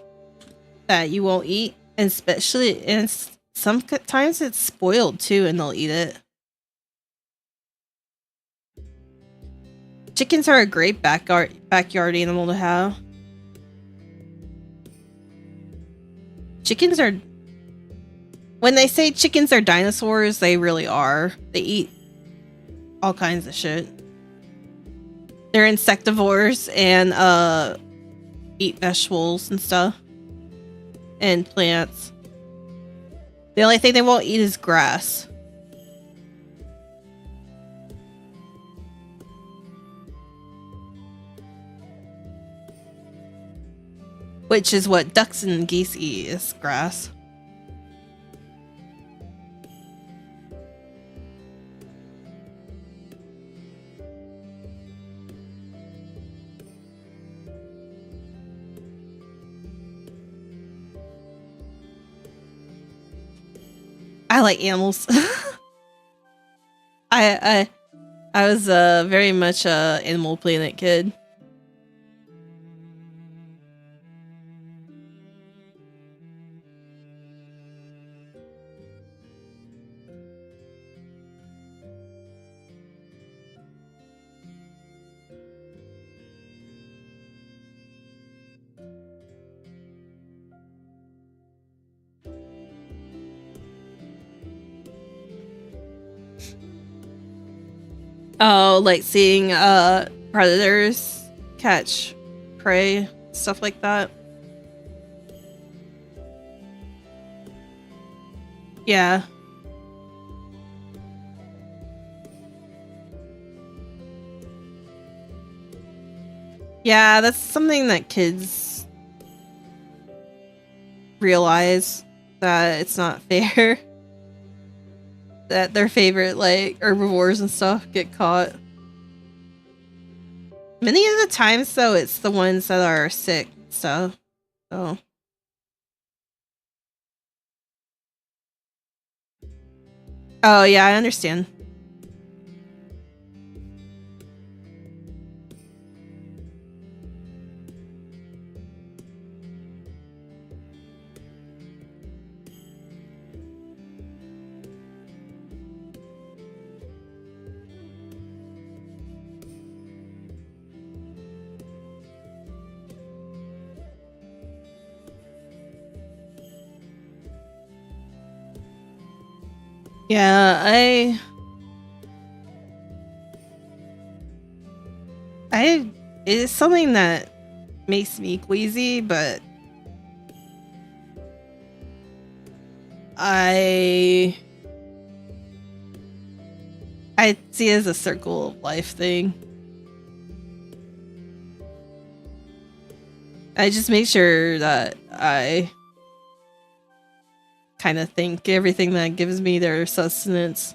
that you won't eat, and especially and sometimes it's spoiled too, and they'll eat it. Chickens are a great backyard animal to have. Chickens are. When they say chickens are dinosaurs, they really are. They eat all kinds of shit. They're insectivores and eat vegetables and stuff. And plants. The only thing they won't eat is grass. Which is what ducks and geese eat, is grass. I like animals. I was very much a Animal Planet kid. Oh, like seeing predators catch prey, stuff like that. Yeah. Yeah, that's something that kids realize, that it's not fair. That their favorite like herbivores and stuff get caught. Many of the times though, it's the ones that are sick stuff. So oh yeah, I understand. Yeah, it's something that makes me queasy, but I see it as a circle of life thing. I just make sure that I kind of think everything that gives me their sustenance.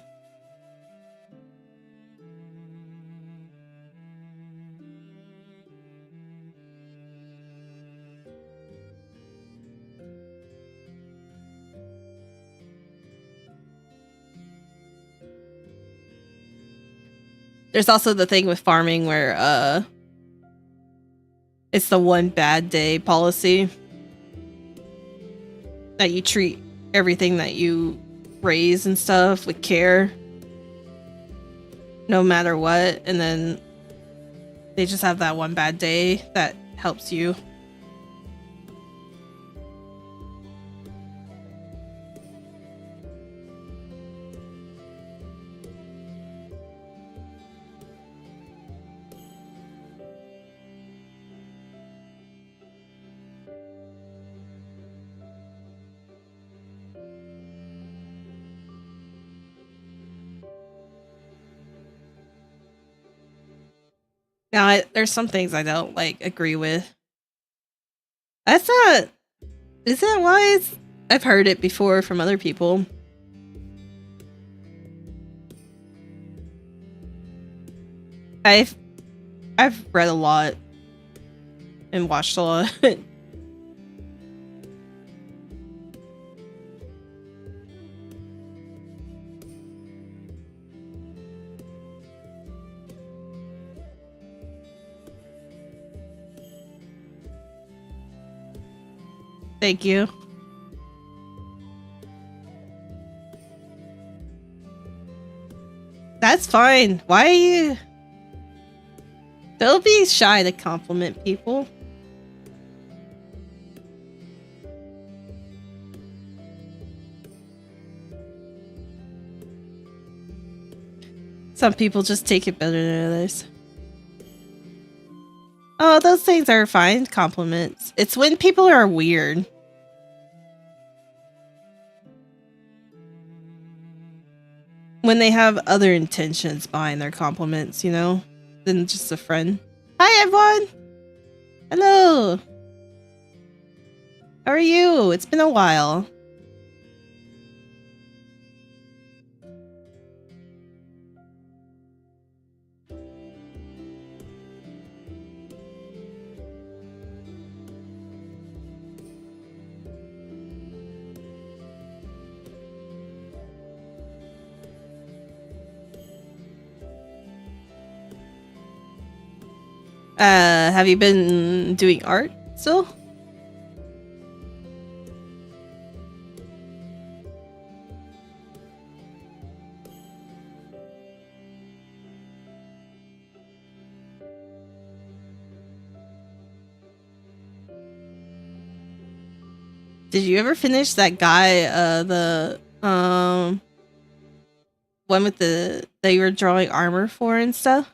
There's also the thing with farming where it's the one bad day policy that you treat everything that you raise and stuff with care no matter what, and then they just have that one bad day that helps you. Now, there's some things I don't like agree with. That's not. Is that wise? I've heard it before from other people. I've read a lot and watched a lot. Thank you. That's fine. Why are you... Don't be shy to compliment people. Some people just take it better than others. Oh, those things are fine compliments. It's when people are weird. When they have other intentions behind their compliments, you know, than just a friend. Hi, everyone. Hello. How are you? It's been a while. Have you been doing art still? Did you ever finish that guy, the one with that you were drawing armor for and stuff?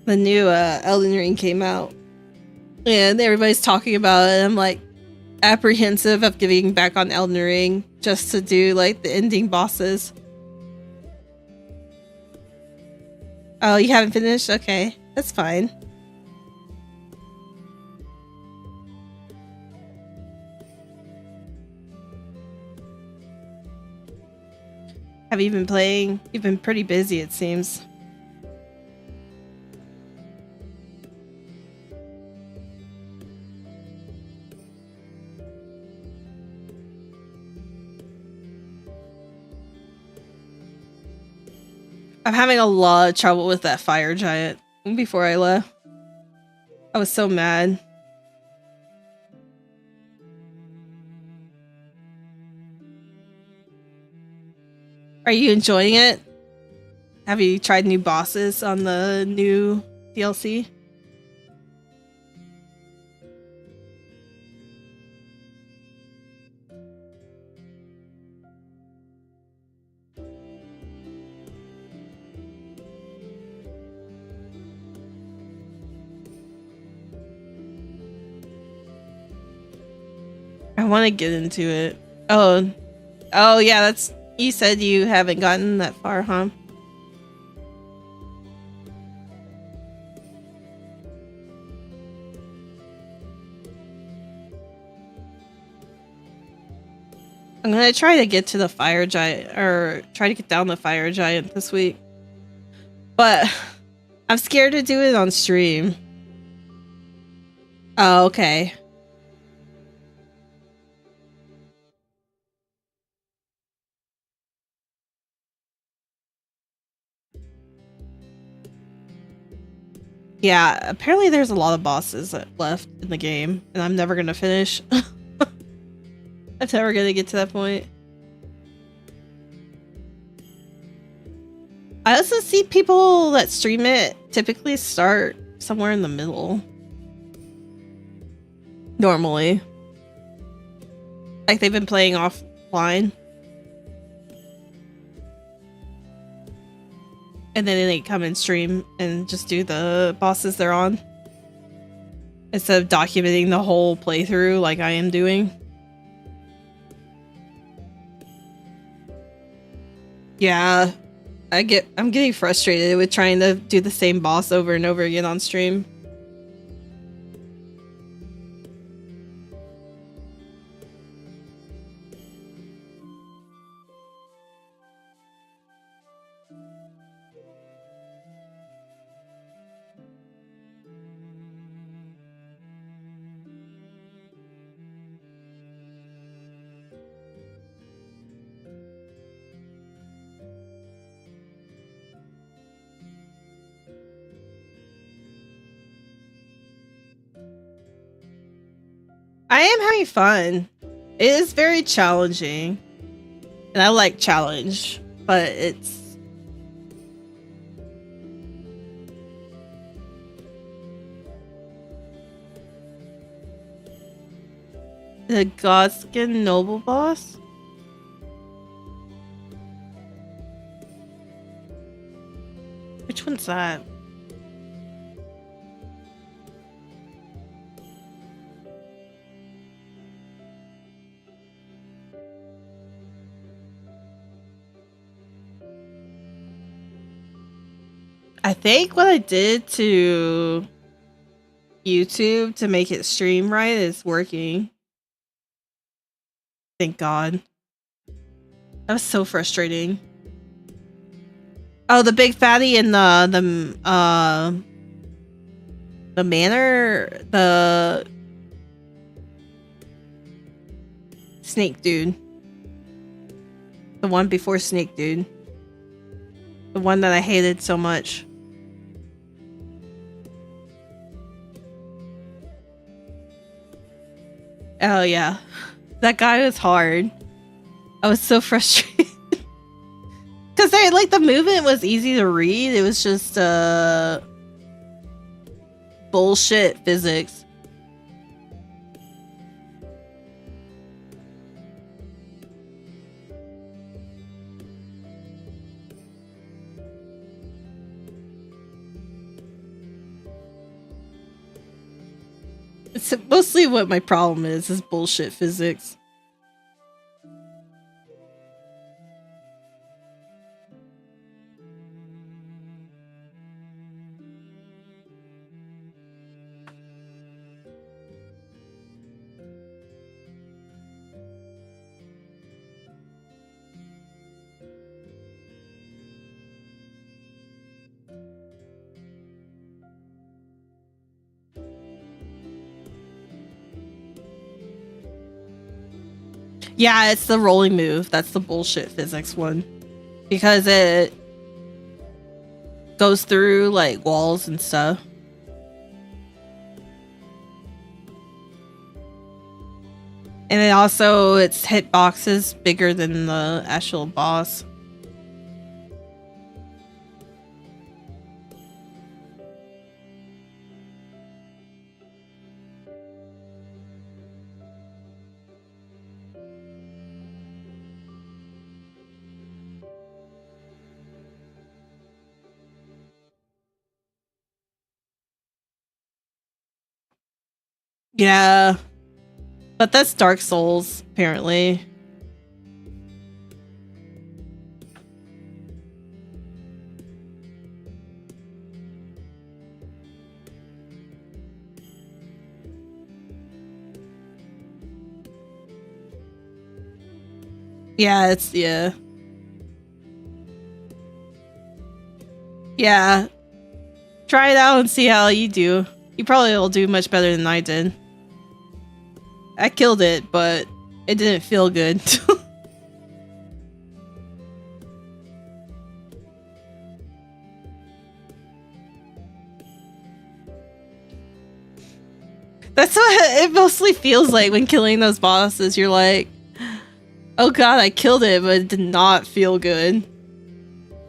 The new Elden Ring came out, and everybody's talking about it. I'm like apprehensive of giving back on Elden Ring just to do like the ending bosses. Oh, you haven't finished? Okay, that's fine. Have you been playing? You've been pretty busy, it seems. I'm having a lot of trouble with that fire giant before I left. I was so mad. Are you enjoying it? Have you tried new bosses on the new DLC? I want to get into it. Oh yeah, that's, you said you haven't gotten that far, huh? I'm gonna try to get to the fire giant, or try to get down the fire giant this week. But I'm scared to do it on stream. Oh, okay. Yeah, apparently there's a lot of bosses left in the game, and I'm never gonna finish. I'm never gonna get to that point. I also see people that stream it typically start somewhere in the middle. Normally. Like they've been playing offline. And then they come and stream and just do the bosses they're on. Instead of documenting the whole playthrough like I am doing. Yeah. I'm getting frustrated with trying to do the same boss over and over again on stream. I am having fun. It is very challenging. And I like challenge, but it's... The Godskin Noble boss? Which one's that? I think what I did to YouTube to make it stream right is working. Thank God. That was so frustrating. Oh, the big fatty in the manor, the snake dude. The one before snake dude. The one that I hated so much. Oh yeah. That guy was hard. I was so frustrated. Cause like the movement was easy to read. It was just bullshit physics. It's mostly what my problem is bullshit physics. Yeah, it's the rolling move. That's the bullshit physics one. Because it goes through like walls and stuff. And then also its hitbox is bigger than the actual boss. Yeah. But that's Dark Souls, apparently. Yeah, it's, yeah. Yeah. Try it out and see how you do. You probably will do much better than I did. I killed it, but it didn't feel good. That's what it mostly feels like when killing those bosses. You're like, oh god, I killed it, but it did not feel good.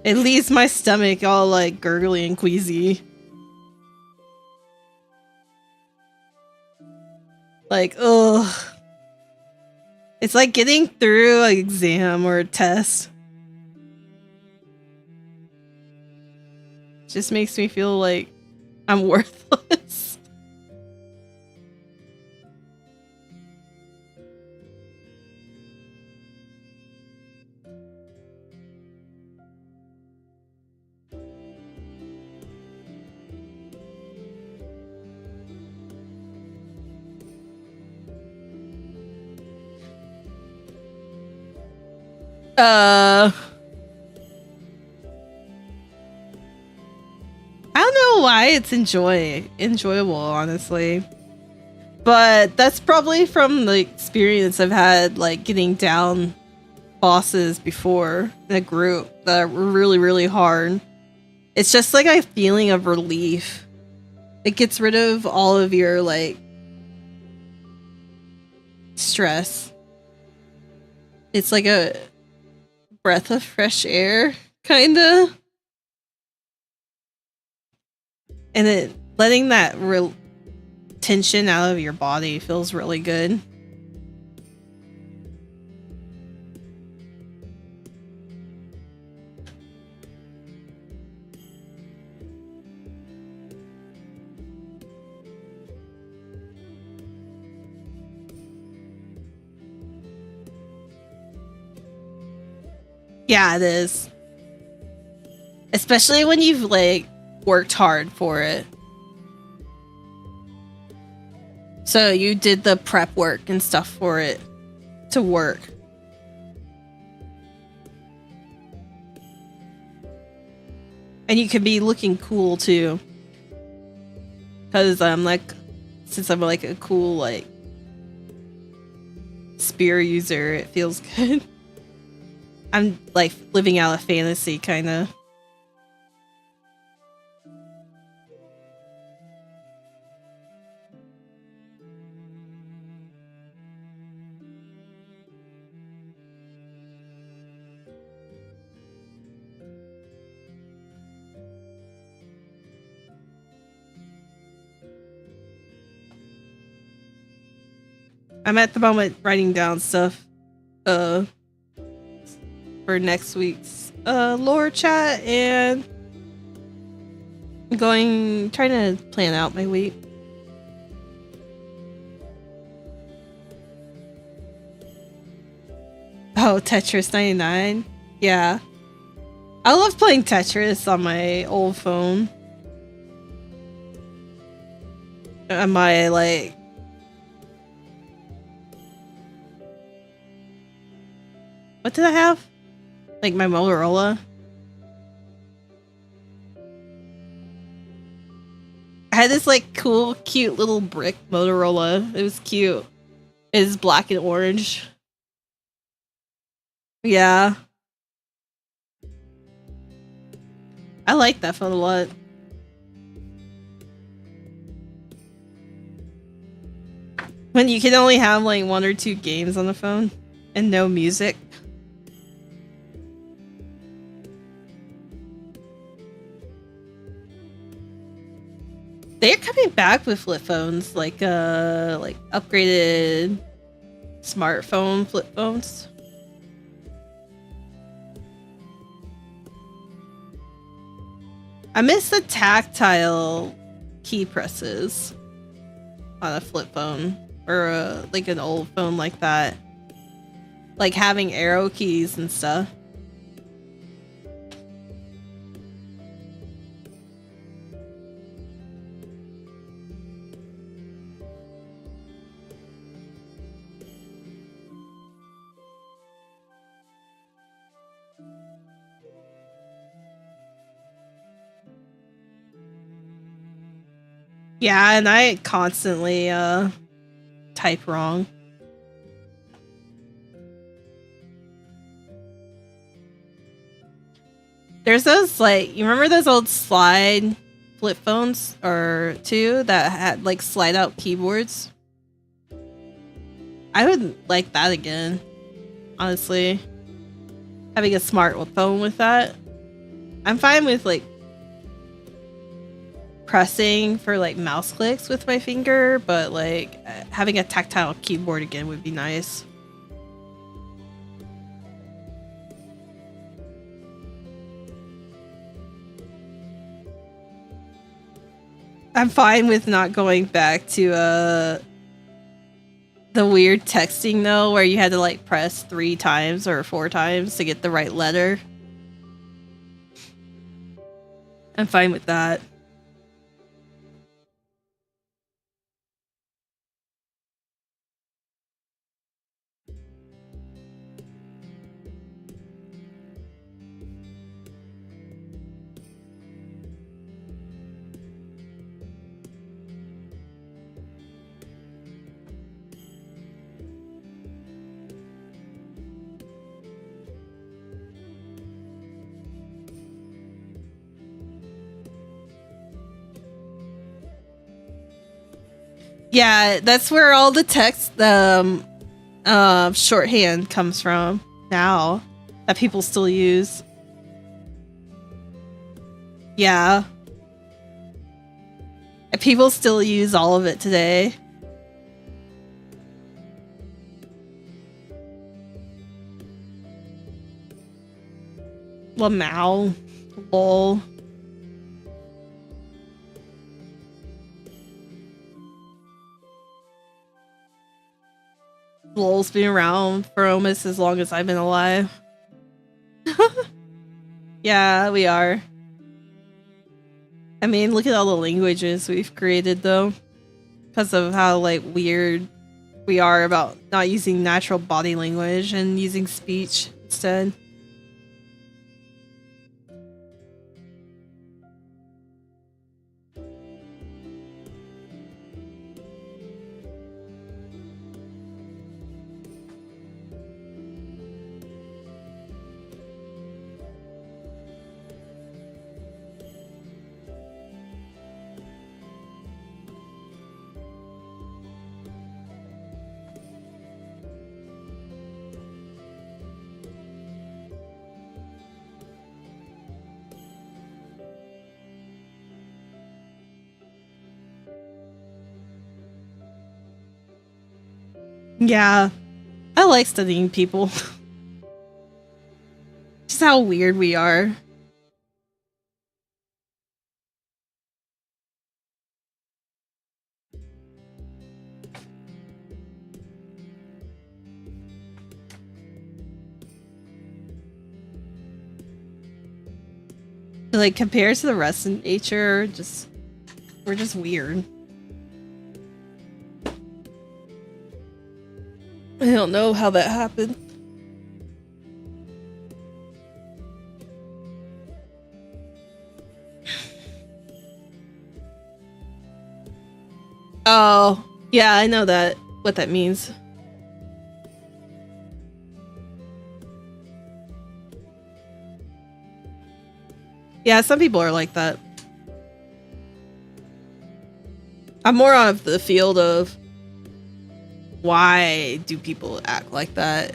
It leaves my stomach all like gurgly and queasy. Like, ugh. It's like getting through an exam or a test. It just makes me feel like I'm worthless. I don't know why it's enjoyable, honestly. But that's probably from the experience I've had, like, getting down bosses before in a group that were really, really hard. It's just like a feeling of relief. It gets rid of all of your, like, stress. It's like a breath of fresh air, kinda. And it letting that tension out of your body feels really good. Yeah, it is. Especially when you've, like, worked hard for it. So you did the prep work and stuff for it to work. And you could be looking cool too. Cause I'm like, since I'm like a cool, like, spear user, it feels good. I'm like living out a fantasy, kinda. I'm at the moment writing down stuff for next week's lore chat and trying to plan out my week. Oh, Tetris 99? Yeah. I love playing Tetris on my old phone. On my, like... What did I have? Like my Motorola? I had this, like, cool, cute little brick Motorola. It was cute. It is black and orange. Yeah. I like that phone a lot. When you can only have, like, 1 or 2 games on the phone and no music. They're coming back with flip phones, like upgraded smartphone flip phones. I miss the tactile key presses. on a flip phone or like an old phone like that. Like having arrow keys and stuff. Yeah, and I constantly type wrong. There's those, like, you remember those old slide flip phones or two that had like slide out keyboards? I would like that again, honestly. Having a smart phone with that. I'm fine with like pressing for like mouse clicks with my finger, but like having a tactile keyboard again would be nice. I'm fine with not going back to the weird texting though, where you had to like press 3 times or 4 times to get the right letter. I'm fine with that. Yeah, that's where all the text, shorthand comes from now that people still use. Yeah. And people still use all of it today. Lamau. Lol. LOL's been around for almost as long as I've been alive. Yeah, we are. I mean, look at all the languages we've created, though. Because of how, like, weird we are about not using natural body language and using speech instead. Yeah, I like studying people. Just how weird we are. Like, compared to the rest of nature, we're just weird. I don't know how that happened. Oh, yeah, I know that. What that means. Yeah, some people are like that. I'm more of the field of why do people act like that?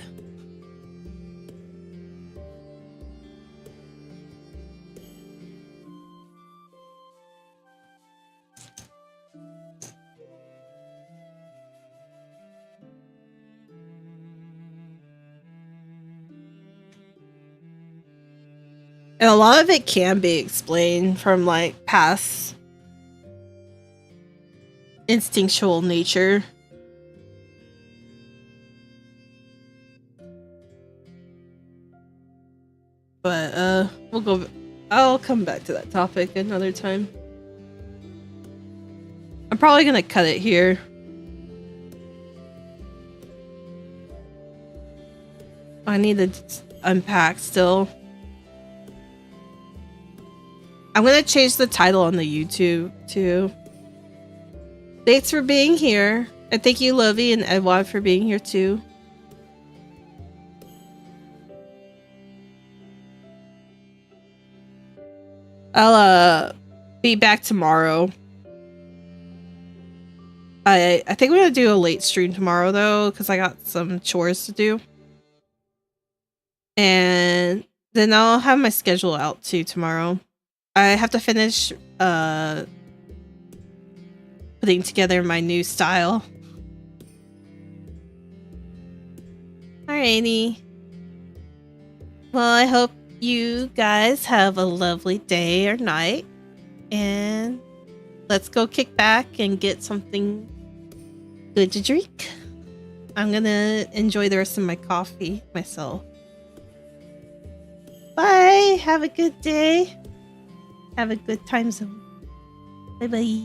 And a lot of it can be explained from like past instinctual nature. But we'll go. I'll come back to that topic another time. I'm probably gonna cut it here. I need to unpack still. I'm gonna change the title on the YouTube too. Thanks for being here. And thank you, Lovey and Edward, for being here too. I'll be back tomorrow. I think I'm gonna do a late stream tomorrow though, because I got some chores to do. And then I'll have my schedule out too tomorrow. I have to finish putting together my new style. Alrighty. Well, I hope you guys have a lovely day or night. And let's go kick back and get something good to drink. I'm gonna enjoy the rest of my coffee myself. Bye. Have a good day. Have a good time zone. Bye bye.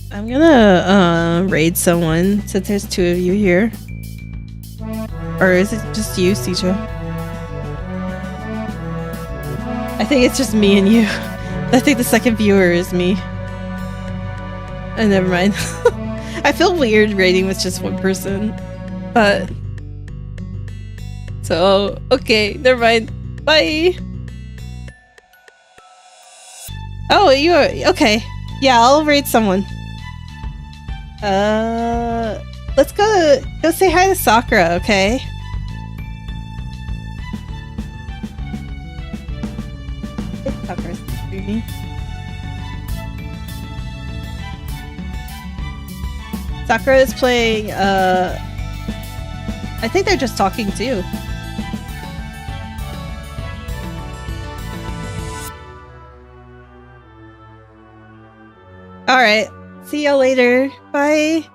I'm gonna raid someone since there's two of you here. Or is it just you, CJ? I think it's just me and you. I think the second viewer is me. Never mind. I feel weird raiding with just one person. But so okay, never mind. Bye. Oh, you are okay. Yeah, I'll raid someone. Let's go say hi to Sakura, okay? I think Sakura's streaming. Sakura is playing, I think they're just talking too. Alright. See y'all later. Bye.